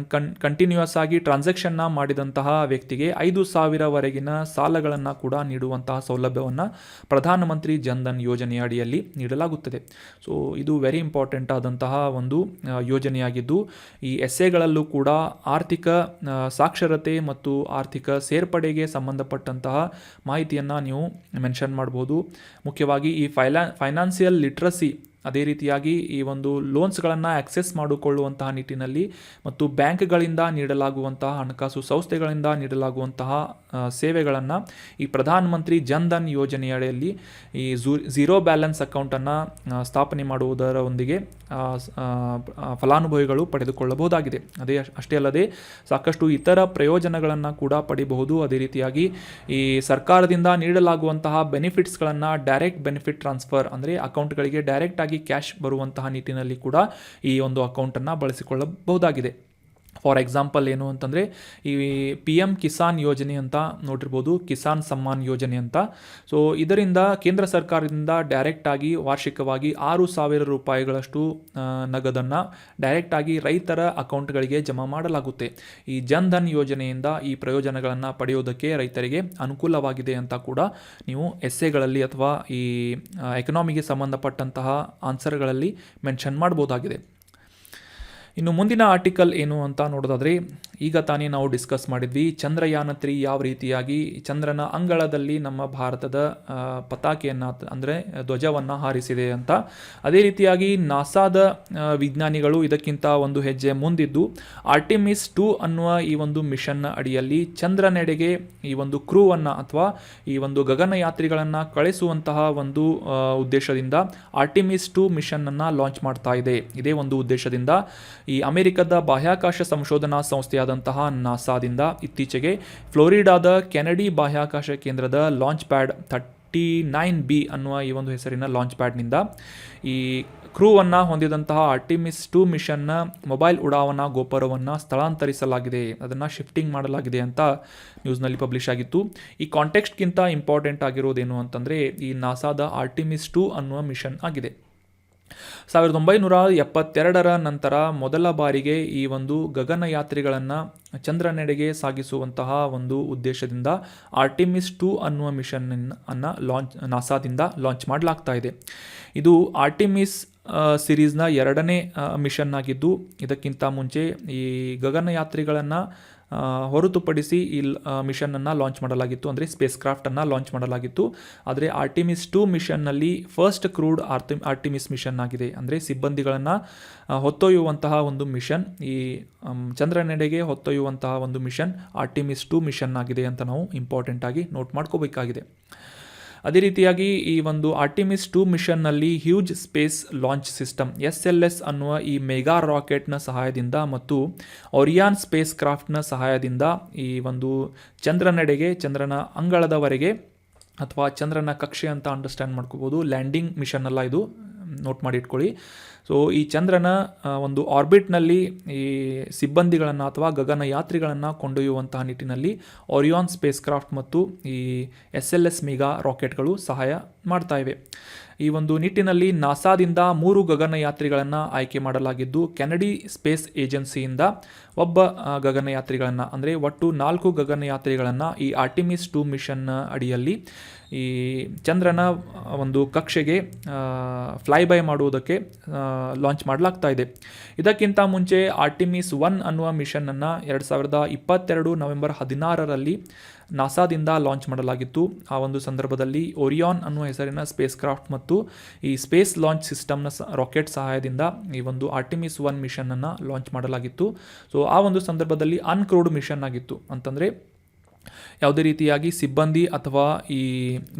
ಕಂಟಿನ್ಯೂಯಸ್ ಆಗಿ ಟ್ರಾನ್ಸಾಕ್ಷನ್ನ ಮಾಡಿದಂತಹ ವ್ಯಕ್ತಿಗೆ 5,000ವರೆಗಿನ ಸಾಲಗಳನ್ನು ಕೂಡ ನೀಡುವಂತಹ ಸೌಲಭ್ಯವನ್ನು ಪ್ರಧಾನಮಂತ್ರಿ ಜನ್ಧನ್ ಯೋಜನೆಯ ಅಡಿಯಲ್ಲಿ ನೀಡಲಾಗುತ್ತದೆ. ಸೊ ಇದು ವೆರಿ ಇಂಪಾರ್ಟೆಂಟ್ ಆದಂತಹ ಒಂದು ಯೋಜನೆಯಾಗಿದ್ದು, ಈ ಎಸ್ಸೆಗಳಲ್ಲೂ ಕೂಡ ಆರ್ಥಿಕ ಸಾಕ್ಷರತೆ ಮತ್ತು ಆರ್ಥಿಕ ಸೇರ್ಪಡೆಗೆ ಸಂಬಂಧಪಟ್ಟಂತಹ ಮಾಹಿತಿಯನ್ನು ನೀವು ಮೆನ್ಷನ್ ಮಾಡ್ಬೋದು. ಮುಖ್ಯವಾಗಿ ಈ ಫೈನಾನ್ಸಿಯಲ್ ಲಿಟ್ರಸಿ, ಅದೇ ರೀತಿಯಾಗಿ ಈ ಒಂದು ಲೋನ್ಸ್ಗಳನ್ನು ಆಕ್ಸೆಸ್ ಮಾಡಿಕೊಳ್ಳುವಂತಹ ನಿಟ್ಟಿನಲ್ಲಿ ಮತ್ತು ಬ್ಯಾಂಕ್ಗಳಿಂದ ನೀಡಲಾಗುವಂತಹ ಹಣಕಾಸು ಸಂಸ್ಥೆಗಳಿಂದ ನೀಡಲಾಗುವಂತಹ ಸೇವೆಗಳನ್ನು ಈ ಪ್ರಧಾನಮಂತ್ರಿ ಜನ್ಧನ್ ಯೋಜನೆಯಡಿಯಲ್ಲಿ ಈ ಝೀರೋ ಬ್ಯಾಲೆನ್ಸ್ ಅಕೌಂಟನ್ನು ಸ್ಥಾಪನೆ ಮಾಡುವುದರೊಂದಿಗೆ ಫಲಾನುಭವಿಗಳು ಪಡೆದುಕೊಳ್ಳಬಹುದಾಗಿದೆ. ಅಷ್ಟೇ ಅಲ್ಲದೆ ಸಾಕಷ್ಟು ಇತರ ಪ್ರಯೋಜನಗಳನ್ನು ಕೂಡ ಪಡೆಯಬಹುದು. ಅದೇ ರೀತಿಯಾಗಿ ಈ ಸರ್ಕಾರದಿಂದ ನೀಡಲಾಗುವಂತಹ ಬೆನಿಫಿಟ್ಸ್ಗಳನ್ನು ಡೈರೆಕ್ಟ್ ಬೆನಿಫಿಟ್ ಟ್ರಾನ್ಸ್ಫರ್ ಅಂದರೆ ಅಕೌಂಟ್ಗಳಿಗೆ ಡೈರೆಕ್ಟ್ ಆಗಿ ಕ್ಯಾಶ್ ಬರುವಂತಹ ನಿಟ್ಟಿನಲ್ಲಿ ಕೂಡ ಈ ಒಂದು ಅಕೌಂಟನ್ನು ಬಳಸಿಕೊಳ್ಳಬಹುದಾಗಿದೆ. ಫಾರ್ ಎಕ್ಸಾಂಪಲ್ ಏನು ಅಂತಂದರೆ ಈ PM ಕಿಸಾನ್ ಯೋಜನೆ ಅಂತ ನೋಡಿರ್ಬೋದು, ಕಿಸಾನ್ ಸಮ್ಮಾನ್ ಯೋಜನೆ ಅಂತ. ಸೊ ಇದರಿಂದ ಕೇಂದ್ರ ಸರ್ಕಾರದಿಂದ ಡೈರೆಕ್ಟಾಗಿ ವಾರ್ಷಿಕವಾಗಿ 6,000 ರೂಪಾಯಿಗಳಷ್ಟು ನಗದನ್ನು ಡೈರೆಕ್ಟಾಗಿ ರೈತರ ಅಕೌಂಟ್ಗಳಿಗೆ ಜಮಾ ಮಾಡಲಾಗುತ್ತೆ. ಈ ಜನ್ಧನ್ ಯೋಜನೆಯಿಂದ ಈ ಪ್ರಯೋಜನಗಳನ್ನು ಪಡೆಯೋದಕ್ಕೆ ರೈತರಿಗೆ ಅನುಕೂಲವಾಗಿದೆ ಅಂತ ಕೂಡ ನೀವು ಎಸ್ಸೆಗಳಲ್ಲಿ ಅಥವಾ ಈ ಎಕನಾಮಿಗೆ ಸಂಬಂಧಪಟ್ಟಂತಹ ಆನ್ಸರ್ಗಳಲ್ಲಿ ಮೆನ್ಷನ್ ಮಾಡ್ಬೋದಾಗಿದೆ. ಇನ್ನು ಮುಂದಿನ ಆರ್ಟಿಕಲ್ ಏನು ಅಂತ ನೋಡೋದಾದರೆ, ಈಗ ತಾನೇ ನಾವು ಡಿಸ್ಕಸ್ ಮಾಡಿದ್ವಿ ಚಂದ್ರಯಾನ 3 ಯಾವ ರೀತಿಯಾಗಿ ಚಂದ್ರನ ಅಂಗಳದಲ್ಲಿ ನಮ್ಮ ಭಾರತದ ಪತಾಕೆಯನ್ನು ಅಂದರೆ ಧ್ವಜವನ್ನು ಹಾರಿಸಿದೆ ಅಂತ. ಅದೇ ರೀತಿಯಾಗಿ ನಾಸಾದ ವಿಜ್ಞಾನಿಗಳು ಇದಕ್ಕಿಂತ ಒಂದು ಹೆಜ್ಜೆ ಮುಂದಿದ್ದು ಆರ್ಟಿಮಿಸ್ 2 ಅನ್ನುವ ಈ ಒಂದು ಮಿಷನ್ನ ಅಡಿಯಲ್ಲಿ ಚಂದ್ರನೆಡೆಗೆ ಈ ಒಂದು ಕ್ರೂವನ್ನು ಅಥವಾ ಈ ಒಂದು ಗಗನಯಾತ್ರಿಗಳನ್ನು ಕಳಿಸುವಂತಹ ಒಂದು ಉದ್ದೇಶದಿಂದ ಆರ್ಟಿಮಿಸ್ 2 ಮಿಷನ್ನನ್ನು ಲಾಂಚ್ ಮಾಡ್ತಾ ಇದೆ. ಇದೇ ಒಂದು ಉದ್ದೇಶದಿಂದ ಈ ಅಮೆರಿಕದ ಬಾಹ್ಯಾಕಾಶ ಸಂಶೋಧನಾ ಸಂಸ್ಥೆಯಾದಂತಹ ನಾಸಾದಿಂದ ಇತ್ತೀಚೆಗೆ ಫ್ಲೋರಿಡಾದ ಕೆನಡಿ ಬಾಹ್ಯಾಕಾಶ ಕೇಂದ್ರದ ಲಾಂಚ್ ಪ್ಯಾಡ್ 39B ಅನ್ನುವ ಈ ಒಂದು ಹೆಸರಿನ ಲಾಂಚ್ ಪ್ಯಾಡ್ನಿಂದ ಈ ಕ್ರೂವನ್ನು ಹೊಂದಿದಂತಹ ಆರ್ಟಿಮಿಸ್ 2 ಮಿಷನ್ನ ಮೊಬೈಲ್ ಉಡಾವಣಾ ಗೋಪುರವನ್ನು ಸ್ಥಳಾಂತರಿಸಲಾಗಿದೆ, ಅದನ್ನು ಶಿಫ್ಟಿಂಗ್ ಮಾಡಲಾಗಿದೆ ಅಂತ ನ್ಯೂಸ್ನಲ್ಲಿ ಪಬ್ಲಿಷ್ ಆಗಿತ್ತು. ಈ ಕಾಂಟೆಕ್ಸ್ಟ್ಗಿಂತ ಇಂಪಾರ್ಟೆಂಟ್ ಆಗಿರೋದೇನು ಅಂತಂದರೆ ಈ ನಾಸಾದ ಆರ್ಟಿಮಿಸ್ 2 ಅನ್ನುವ ಮಿಷನ್ ಆಗಿದೆ. 1972ರ ನಂತರ ಮೊದಲ ಬಾರಿಗೆ ಈ ಒಂದು ಗಗನಯಾತ್ರಿಗಳನ್ನು ಚಂದ್ರನೆಡೆಗೆ ಸಾಗಿಸುವಂತಹ ಒಂದು ಉದ್ದೇಶದಿಂದ ಆರ್ಟಿಮಿಸ್ 2 ಅನ್ನುವ ಮಿಷನ್ ಅನ್ನು ನಾಸಾದಿಂದ ಲಾಂಚ್ ಮಾಡಲಾಗ್ತಾ ಇದೆ. ಇದು ಆರ್ಟಿಮಿಸ್ ಸಿರೀಸ್ನ ಎರಡನೇ ಮಿಷನ್ ಆಗಿದ್ದು, ಇದಕ್ಕಿಂತ ಮುಂಚೆ ಈ ಗಗನಯಾತ್ರಿಗಳನ್ನು ಹೊರತುಪಡಿಸಿ ಈ ಮಿಷನನ್ನು ಲಾಂಚ್ ಮಾಡಲಾಗಿತ್ತು, ಅಂದರೆ ಸ್ಪೇಸ್ ಕ್ರಾಫ್ಟನ್ನು ಲಾಂಚ್ ಮಾಡಲಾಗಿತ್ತು. ಆದರೆ ಆರ್ಟಿಮಿಸ್ 2 ಮಿಷನ್ನಲ್ಲಿ ಫಸ್ಟ್ ಕ್ರೂಡ್ ಆರ್ಟಿಮಿಸ್ ಮಿಷನ್ ಆಗಿದೆ, ಅಂದರೆ ಸಿಬ್ಬಂದಿಗಳನ್ನು ಹೊತ್ತೊಯ್ಯುವಂತಹ ಒಂದು ಮಿಷನ್, ಈ ಚಂದ್ರನೆಡೆಗೆ ಹೊತ್ತೊಯ್ಯುವಂತಹ ಒಂದು ಮಿಷನ್ ಆರ್ಟಿಮಿಸ್ 2 ಮಿಷನ್ ಆಗಿದೆ ಅಂತ ನಾವು ಇಂಪಾರ್ಟೆಂಟ್ ಆಗಿ ನೋಟ್ ಮಾಡ್ಕೋಬೇಕಾಗಿದೆ. ಅದೇ ರೀತಿಯಾಗಿ ಈ ಒಂದು ಆರ್ಟಿಮಿಸ್ 2 ಮಿಷನ್ನಲ್ಲಿ huge space launch system SLS ಅನ್ನುವ ಈ ಮೆಗಾ ರಾಕೆಟ್ನ ಸಹಾಯದಿಂದ ಮತ್ತು ಒರಿಯಾನ್ ಸ್ಪೇಸ್ ಕ್ರಾಫ್ಟ್ನ ಸಹಾಯದಿಂದ ಈ ಒಂದು ಚಂದ್ರನೆಡೆಗೆ, ಚಂದ್ರನ ಅಂಗಳದವರೆಗೆ ಅಥವಾ ಚಂದ್ರನ ಕಕ್ಷೆ ಅಂತ ಅಂಡರ್ಸ್ಟ್ಯಾಂಡ್ ಮಾಡ್ಕೋಬೋದು, ಲ್ಯಾಂಡಿಂಗ್ ಮಿಷನ್ ಅಲ್ಲ ಇದು, ನೋಟ್ ಮಾಡಿ ಇಟ್ಕೊಳ್ಳಿ. ಸೊ ಈ ಚಂದ್ರನ ಒಂದು ಆರ್ಬಿಟ್ನಲ್ಲಿ ಈ ಸಿಬ್ಬಂದಿಗಳನ್ನು ಅಥವಾ ಗಗನಯಾತ್ರಿಗಳನ್ನು ಕೊಂಡೊಯ್ಯುವಂತಹ ನಿಟ್ಟಿನಲ್ಲಿ ಒರಿಯಾನ್ ಸ್ಪೇಸ್ ಕ್ರಾಫ್ಟ್ ಮತ್ತು ಈ SLS ಮೆಗಾ ರಾಕೆಟ್ಗಳು ಸಹಾಯ ಮಾಡ್ತಾ ಇವೆ. ಈ ಒಂದು ನಿಟ್ಟಿನಲ್ಲಿ ನಾಸಾದಿಂದ 3 ಗಗನಯಾತ್ರಿಗಳನ್ನು ಆಯ್ಕೆ ಮಾಡಲಾಗಿದ್ದು, ಕೆನಡಿ ಸ್ಪೇಸ್ ಏಜೆನ್ಸಿಯಿಂದ ಒಬ್ಬ ಗಗನಯಾತ್ರಿಗಳನ್ನು, ಅಂದರೆ ಒಟ್ಟು 4 ಗಗನಯಾತ್ರಿಗಳನ್ನು ಈ ಆರ್ಟಿಮಿಸ್ 2 ಮಿಷನ್ನ ಅಡಿಯಲ್ಲಿ ಈ ಚಂದ್ರನ ಒಂದು ಕಕ್ಷೆಗೆ ಫ್ಲೈ ಬೈ ಮಾಡುವುದಕ್ಕೆ ಲಾಂಚ್ ಮಾಡಲಾಗ್ತಾ ಇದೆ. ಇದಕ್ಕಿಂತ ಮುಂಚೆ ಆರ್ಟಿಮಿಸ್ 1 ಅನ್ನುವ ಮಿಷನನ್ನು 2022 ನವೆಂಬರ್ 16ರಲ್ಲಿ ನಾಸಾದಿಂದ ಲಾಂಚ್ ಮಾಡಲಾಗಿತ್ತು. ಆ ಒಂದು ಸಂದರ್ಭದಲ್ಲಿ ಒರಿಯಾನ್ ಅನ್ನುವ ಹೆಸರಿನ ಸ್ಪೇಸ್ ಕ್ರಾಫ್ಟ್ ಮತ್ತು ಈ ಸ್ಪೇಸ್ ಲಾಂಚ್ ಸಿಸ್ಟಮ್ನ ರಾಕೆಟ್ ಸಹಾಯದಿಂದ ಈ ಒಂದು ಆರ್ಟಿಮಿಸ್ 1 ಮಿಷನನ್ನು ಲಾಂಚ್ ಮಾಡಲಾಗಿತ್ತು. ಸೊ ಆ ಒಂದು ಸಂದರ್ಭದಲ್ಲಿ ಅನ್ಕ್ರೂಡ್ ಮಿಷನ್ ಆಗಿತ್ತು, ಅಂತಂದರೆ ಯಾವುದೇ ರೀತಿಯಾಗಿ ಸಿಬ್ಬಂದಿ ಅಥವಾ ಈ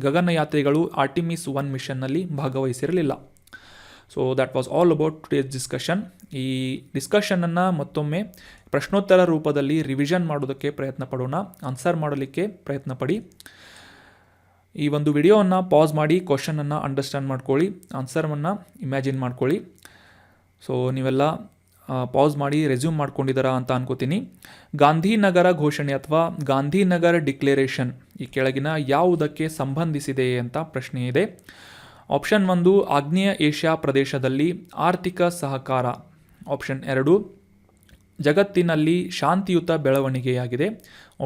ಗಗನಯಾತ್ರಿಗಳು ಆರ್ಟಿಮಿಸ್ 1 ಮಿಷನ್ನಲ್ಲಿ ಭಾಗವಹಿಸಿರಲಿಲ್ಲ. So that was all about today's discussion. ಈ ಡಿಸ್ಕಷನನ್ನು ಮತ್ತೊಮ್ಮೆ ಪ್ರಶ್ನೋತ್ತರ ರೂಪದಲ್ಲಿ ರಿವಿಷನ್ ಮಾಡೋದಕ್ಕೆ ಪ್ರಯತ್ನ ಪಡೋಣ. ಆನ್ಸರ್ ಮಾಡಲಿಕ್ಕೆ ಪ್ರಯತ್ನ ಪಡಿ. ಈ ಒಂದು ವಿಡಿಯೋವನ್ನು ಪಾಸ್ ಮಾಡಿ ಕ್ವಶನನ್ನು ಅಂಡರ್ಸ್ಟ್ಯಾಂಡ್ ಮಾಡ್ಕೊಳ್ಳಿ, ಆನ್ಸರನ್ನು ಇಮ್ಯಾಜಿನ್ ಮಾಡ್ಕೊಳ್ಳಿ. ಸೊ ನೀವೆಲ್ಲ ಪಾಸ್ ಮಾಡಿ ರೆಸ್ಯೂಮ್ ಮಾಡ್ಕೊಂಡಿದ್ದೀರಾ ಅಂತ ಅನ್ಕೋತೀನಿ. ಗಾಂಧಿನಗರ ಘೋಷಣೆ ಅಥವಾ ಗಾಂಧಿನಗರ ಡಿಕ್ಲೇರೇಷನ್ ಈ ಕೆಳಗಿನ ಯಾವುದಕ್ಕೆ ಸಂಬಂಧಿಸಿದೆ ಅಂತ ಪ್ರಶ್ನೆ ಇದೆ. ಆಪ್ಷನ್ 1 ಆಗ್ನೇಯ ಏಷ್ಯಾ ಪ್ರದೇಶದಲ್ಲಿ ಆರ್ಥಿಕ ಸಹಕಾರ. ಆಪ್ಷನ್ 2 ಜಗತ್ತಿನಲ್ಲಿ ಶಾಂತಿಯುತ ಬೆಳವಣಿಗೆಯಾಗಿದೆ.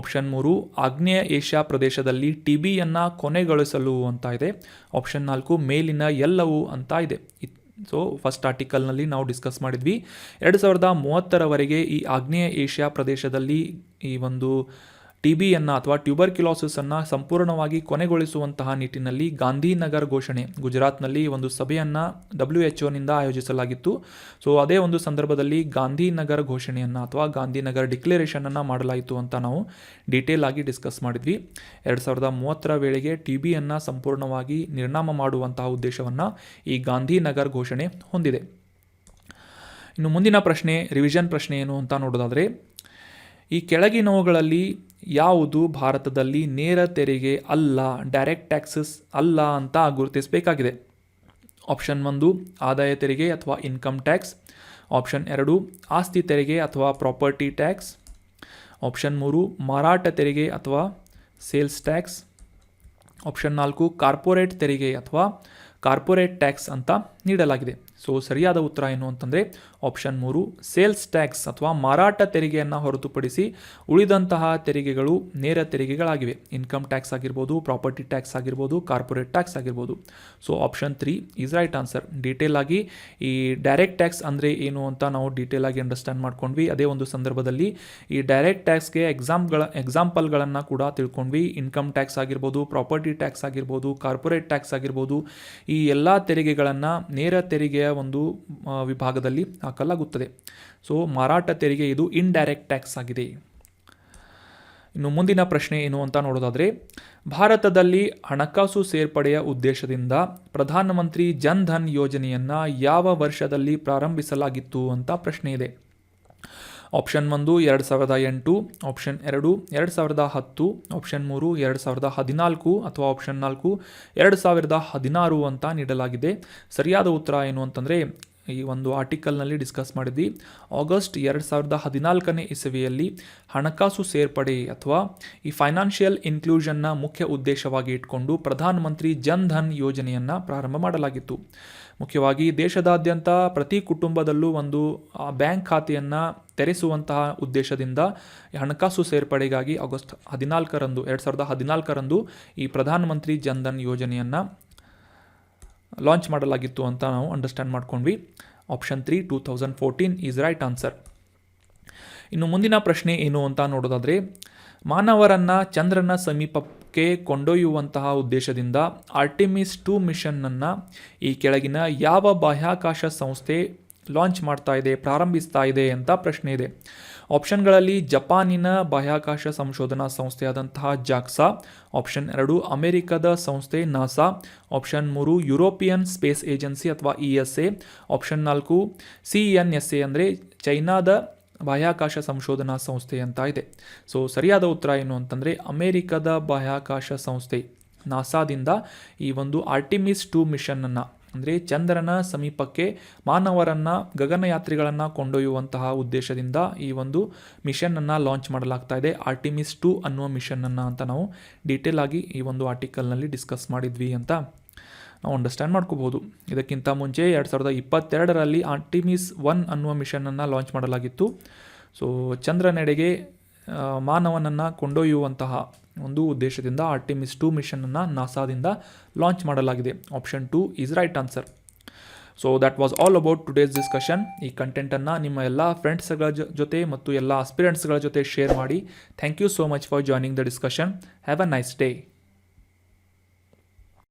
ಆಪ್ಷನ್ 3 ಆಗ್ನೇಯ ಏಷ್ಯಾ ಪ್ರದೇಶದಲ್ಲಿ TBಯನ್ನು ಕೊನೆಗೊಳಿಸಲು ಅಂತ ಇದೆ. ಆಪ್ಷನ್ 4 ಮೇಲಿನ ಎಲ್ಲವೂ ಅಂತ ಇದೆ. ಸೊ ಫಸ್ಟ್ ಆರ್ಟಿಕಲ್ನಲ್ಲಿ ನಾವು ಡಿಸ್ಕಸ್ ಮಾಡಿದ್ವಿ, 2030ರವರೆಗೆ ಈ ಆಗ್ನೇಯ ಏಷ್ಯಾ ಪ್ರದೇಶದಲ್ಲಿ ಈ ಒಂದು TBಯನ್ನು ಅಥವಾ ಟ್ಯೂಬರ್ಕ್ಯುಲೋಸಿಸನ್ನು ಸಂಪೂರ್ಣವಾಗಿ ಕೊನೆಗೊಳಿಸುವಂತಹ ನಿಟ್ಟಿನಲ್ಲಿ ಗಾಂಧಿನಗರ್ ಘೋಷಣೆ, ಗುಜರಾತ್ನಲ್ಲಿ ಒಂದು ಸಭೆಯನ್ನು WHO ಆಯೋಜಿಸಲಾಗಿತ್ತು. ಸೊ ಅದೇ ಒಂದು ಸಂದರ್ಭದಲ್ಲಿ ಗಾಂಧಿನಗರ್ ಘೋಷಣೆಯನ್ನು ಅಥವಾ ಗಾಂಧಿನಗರ್ ಡಿಕ್ಲೇರೇಷನನ್ನು ಮಾಡಲಾಯಿತು ಅಂತ ನಾವು ಡೀಟೇಲ್ ಆಗಿ ಡಿಸ್ಕಸ್ ಮಾಡಿದ್ವಿ. 2030ರ ವೇಳೆಗೆ TBಯನ್ನು ಸಂಪೂರ್ಣವಾಗಿ ನಿರ್ನಾಮ ಮಾಡುವಂತಹ ಉದ್ದೇಶವನ್ನು ಈ ಗಾಂಧಿನಗರ್ ಘೋಷಣೆ ಹೊಂದಿದೆ. ಇನ್ನು ಮುಂದಿನ ಪ್ರಶ್ನೆ, ರಿವಿಷನ್ ಪ್ರಶ್ನೆ ಏನು ಅಂತ ನೋಡೋದಾದರೆ, ಈ ಕೆಳಗಿನವುಗಳಲ್ಲಿ ಯಾವುದು ಭಾರತದಲ್ಲಿ ನೇರ ತೆರಿಗೆ ಅಲ್ಲ, ಡೈರೆಕ್ಟ್ ಟ್ಯಾಕ್ಸಸ್ ಅಲ್ಲ ಅಂತ ಗುರುತಿಸಬೇಕಾಗಿದೆ. ಆಪ್ಷನ್ 1 ಆದಾಯ ತೆರಿಗೆ ಅಥವಾ ಇನ್ಕಮ್ ಟ್ಯಾಕ್ಸ್. ಆಪ್ಷನ್ 2 ಆಸ್ತಿ ತೆರಿಗೆ ಅಥವಾ ಪ್ರಾಪರ್ಟಿ ಟ್ಯಾಕ್ಸ್. ಆಪ್ಷನ್ 3 ಮಾರಾಟ ತೆರಿಗೆ ಅಥವಾ ಸೇಲ್ಸ್ ಟ್ಯಾಕ್ಸ್. ಆಪ್ಷನ್ 4 ಕಾರ್ಪೊರೇಟ್ ತೆರಿಗೆ ಅಥವಾ ಕಾರ್ಪೊರೇಟ್ ಟ್ಯಾಕ್ಸ್ ಅಂತ ನೀಡಲಾಗಿದೆ. ಸೊ ಸರಿಯಾದ ಉತ್ತರ ಏನು ಅಂತಂದರೆ ಆಪ್ಷನ್ 3 ಸೇಲ್ಸ್ ಟ್ಯಾಕ್ಸ್ ಅಥವಾ ಮಾರಾಟ ತೆರಿಗೆಯನ್ನು ಹೊರತುಪಡಿಸಿ ಉಳಿದಂತಹ ತೆರಿಗೆಗಳು ನೇರ ತೆರಿಗೆಗಳಾಗಿವೆ. ಇನ್ಕಮ್ ಟ್ಯಾಕ್ಸ್ ಆಗಿರ್ಬೋದು, ಪ್ರಾಪರ್ಟಿ ಟ್ಯಾಕ್ಸ್ ಆಗಿರ್ಬೋದು, ಕಾರ್ಪೊರೇಟ್ ಟ್ಯಾಕ್ಸ್ ಆಗಿರ್ಬೋದು. So option 3 is right answer. Detail ಆಗಿ ಈ ಡೈರೆಕ್ಟ್ ಟ್ಯಾಕ್ಸ್ ಅಂದರೆ ಏನು ಅಂತ ನಾವು ಡೀಟೇಲ್ ಆಗಿ ಅಂಡರ್ಸ್ಟ್ಯಾಂಡ್ ಮಾಡ್ಕೊಂಡ್ವಿ. ಅದೇ ಒಂದು ಸಂದರ್ಭದಲ್ಲಿ ಈ ಡೈರೆಕ್ಟ್ ಟ್ಯಾಕ್ಸ್ಗೆ ಎಕ್ಸಾಂಪಲ್ಗಳನ್ನು ಕೂಡ ತಿಳ್ಕೊಂಡ್ವಿ. ಇನ್ಕಮ್ ಟ್ಯಾಕ್ಸ್ ಆಗಿರ್ಬೋದು, ಪ್ರಾಪರ್ಟಿ ಟ್ಯಾಕ್ಸ್ ಆಗಿರ್ಬೋದು, ಕಾರ್ಪೊರೇಟ್ ಟ್ಯಾಕ್ಸ್ ಆಗಿರ್ಬೋದು, ಈ ಎಲ್ಲ ತೆರಿಗೆಗಳನ್ನು ನೇರ ತೆರಿಗೆಯ ಒಂದು ವಿಭಾಗದಲ್ಲಿ ಹಾಕಲಾಗುತ್ತದೆ. ಸೊ ಮಾರಾಟ ತೆರಿಗೆ ಇದು ಇಂಡೈರೆಕ್ಟ್ ಟ್ಯಾಕ್ಸ್ ಆಗಿದೆ. ಇನ್ನು ಮುಂದಿನ ಪ್ರಶ್ನೆ ಏನು ಅಂತ ನೋಡೋದಾದರೆ, ಭಾರತದಲ್ಲಿ ಹಣಕಾಸು ಸೇರ್ಪಡೆಯ ಉದ್ದೇಶದಿಂದ ಪ್ರಧಾನಮಂತ್ರಿ ಜನ್ ಧನ್ ಯೋಜನೆಯನ್ನು ಯಾವ ವರ್ಷದಲ್ಲಿ ಪ್ರಾರಂಭಿಸಲಾಗಿತ್ತು ಅಂತ ಪ್ರಶ್ನೆ ಇದೆ. ಆಪ್ಷನ್ 1 2008, ಆಪ್ಷನ್ 2 2010, ಆಪ್ಷನ್ 3 2014 ಅಥವಾ ಆಪ್ಷನ್ 4 2016 ಅಂತ ನೀಡಲಾಗಿದೆ. ಸರಿಯಾದ ಉತ್ತರ ಏನು ಅಂತಂದರೆ, ಈ ಒಂದು ಆರ್ಟಿಕಲ್ನಲ್ಲಿ ಡಿಸ್ಕಸ್ ಮಾಡಿದ್ವಿ, ಆಗಸ್ಟ್ 2014ನೇ ಇಸವಿಯಲ್ಲಿ ಹಣಕಾಸು ಸೇರ್ಪಡೆ ಅಥವಾ ಈ ಫೈನಾನ್ಷಿಯಲ್ ಇನ್ಕ್ಲೂಷನ್ನ ಮುಖ್ಯ ಉದ್ದೇಶವಾಗಿ ಇಟ್ಕೊಂಡು ಪ್ರಧಾನಮಂತ್ರಿ ಜನ್ ಧನ್ ಯೋಜನೆಯನ್ನು ಪ್ರಾರಂಭ ಮಾಡಲಾಗಿತ್ತು. ಮುಖ್ಯವಾಗಿ ದೇಶದಾದ್ಯಂತ ಪ್ರತಿ ಕುಟುಂಬದಲ್ಲೂ ಒಂದು ಬ್ಯಾಂಕ್ ಖಾತೆಯನ್ನು ತೆರೆಸುವಂತಹ ಉದ್ದೇಶದಿಂದ ಹಣಕಾಸು ಸೇರ್ಪಡೆಗಾಗಿ ಆಗಸ್ಟ್ 2014ರಂದು ಈ ಪ್ರಧಾನಮಂತ್ರಿ ಜನ್ ಧನ್ ಯೋಜನೆಯನ್ನು ಲಾಂಚ್ ಮಾಡಲಾಗಿತ್ತು ಅಂತ ನಾವು ಅಂಡರ್ಸ್ಟ್ಯಾಂಡ್ ಮಾಡ್ಕೊಂಡ್ವಿ. Option 3 2014 is right answer. ಇನ್ನು ಮುಂದಿನ ಪ್ರಶ್ನೆ ಏನು ಅಂತ ನೋಡೋದಾದರೆ, ಮಾನವರನ್ನು ಚಂದ್ರನ ಸಮೀಪಕ್ಕೆ ಕೊಂಡೊಯ್ಯುವಂತಹ ಉದ್ದೇಶದಿಂದ ಆರ್ಟಿಮಿಸ್ 2 ಮಿಷನ್ನನ್ನು ಈ ಕೆಳಗಿನ ಯಾವ ಬಾಹ್ಯಾಕಾಶ ಸಂಸ್ಥೆ ಲಾಂಚ್ ಮಾಡ್ತಾ ಇದೆ, ಪ್ರಾರಂಭಿಸ್ತಾ ಇದೆ ಅಂತ ಪ್ರಶ್ನೆ ಇದೆ. ಆಪ್ಷನ್ಗಳಲ್ಲಿ ಜಪಾನಿನ ಬಾಹ್ಯಾಕಾಶ ಸಂಶೋಧನಾ ಸಂಸ್ಥೆಯಾದಂತಹ ಜಾಕ್ಸಾ, ಆಪ್ಷನ್ 2 ಅಮೆರಿಕದ ಸಂಸ್ಥೆ NASA, option 3 European space agency ಅಥವಾ ESA, ಆಪ್ಷನ್ 4 CNSA ಅಂದರೆ ಚೈನಾದ ಬಾಹ್ಯಾಕಾಶ ಸಂಶೋಧನಾ ಸಂಸ್ಥೆ ಅಂತ ಇದೆ. ಸೊ ಸರಿಯಾದ ಉತ್ತರ ಏನು ಅಂತಂದರೆ ಅಮೆರಿಕದ ಬಾಹ್ಯಾಕಾಶ ಸಂಸ್ಥೆ ನಾಸಾದಿಂದ ಈ ಒಂದು ಆರ್ಟಿಮಿಸ್ 2 ಮಿಷನ್ನನ್ನು ಅಂದರೆ ಚಂದ್ರನ ಸಮೀಪಕ್ಕೆ ಮಾನವರನ್ನು ಗಗನಯಾತ್ರಿಗಳನ್ನು ಕೊಂಡೊಯ್ಯುವಂತಹ ಉದ್ದೇಶದಿಂದ ಈ ಒಂದು ಮಿಷನ್ನನ್ನು ಲಾಂಚ್ ಮಾಡಲಾಗ್ತಾ ಇದೆ. ಆರ್ಟಿಮಿಸ್ 2 ಅನ್ನುವ ಮಿಷನ್ನನ್ನು ಅಂತ ನಾವು ಡೀಟೇಲ್ ಆಗಿ ಈ ಒಂದು ಆರ್ಟಿಕಲ್ನಲ್ಲಿ ಡಿಸ್ಕಸ್ ಮಾಡಿದ್ವಿ ಅಂತ ನಾವು ಅಂಡರ್ಸ್ಟ್ಯಾಂಡ್ ಮಾಡ್ಕೋಬೋದು. ಇದಕ್ಕಿಂತ ಮುಂಚೆ 2022ರಲ್ಲಿ ಆರ್ಟಿಮಿಸ್ 1 ಅನ್ನುವ ಮಿಷನನ್ನು ಲಾಂಚ್ ಮಾಡಲಾಗಿತ್ತು. ಸೊ ಚಂದ್ರನೆಡೆಗೆ ಮಾನವನನ್ನು ಕೊಂಡೊಯ್ಯುವಂತಹ ಒಂದು ಉದ್ದೇಶದಿಂದ ಆರ್ಟಿಮಿಸ್ 2 ಮಿಷನನ್ನು ನಾಸಾದಿಂದ ಲಾಂಚ್ ಮಾಡಲಾಗಿದೆ. Option 2 is right answer. So that was all about today's discussion. ಈ ಕಂಟೆಂಟನ್ನು ನಿಮ್ಮ ಎಲ್ಲ ಫ್ರೆಂಡ್ಸ್ಗಳ ಜೊತೆ ಮತ್ತು ಎಲ್ಲ ಆಸ್ಪಿರೆಂಟ್ಸ್ಗಳ ಜೊತೆ ಶೇರ್ ಮಾಡಿ. Thank you so much for joining the discussion. Have a nice day.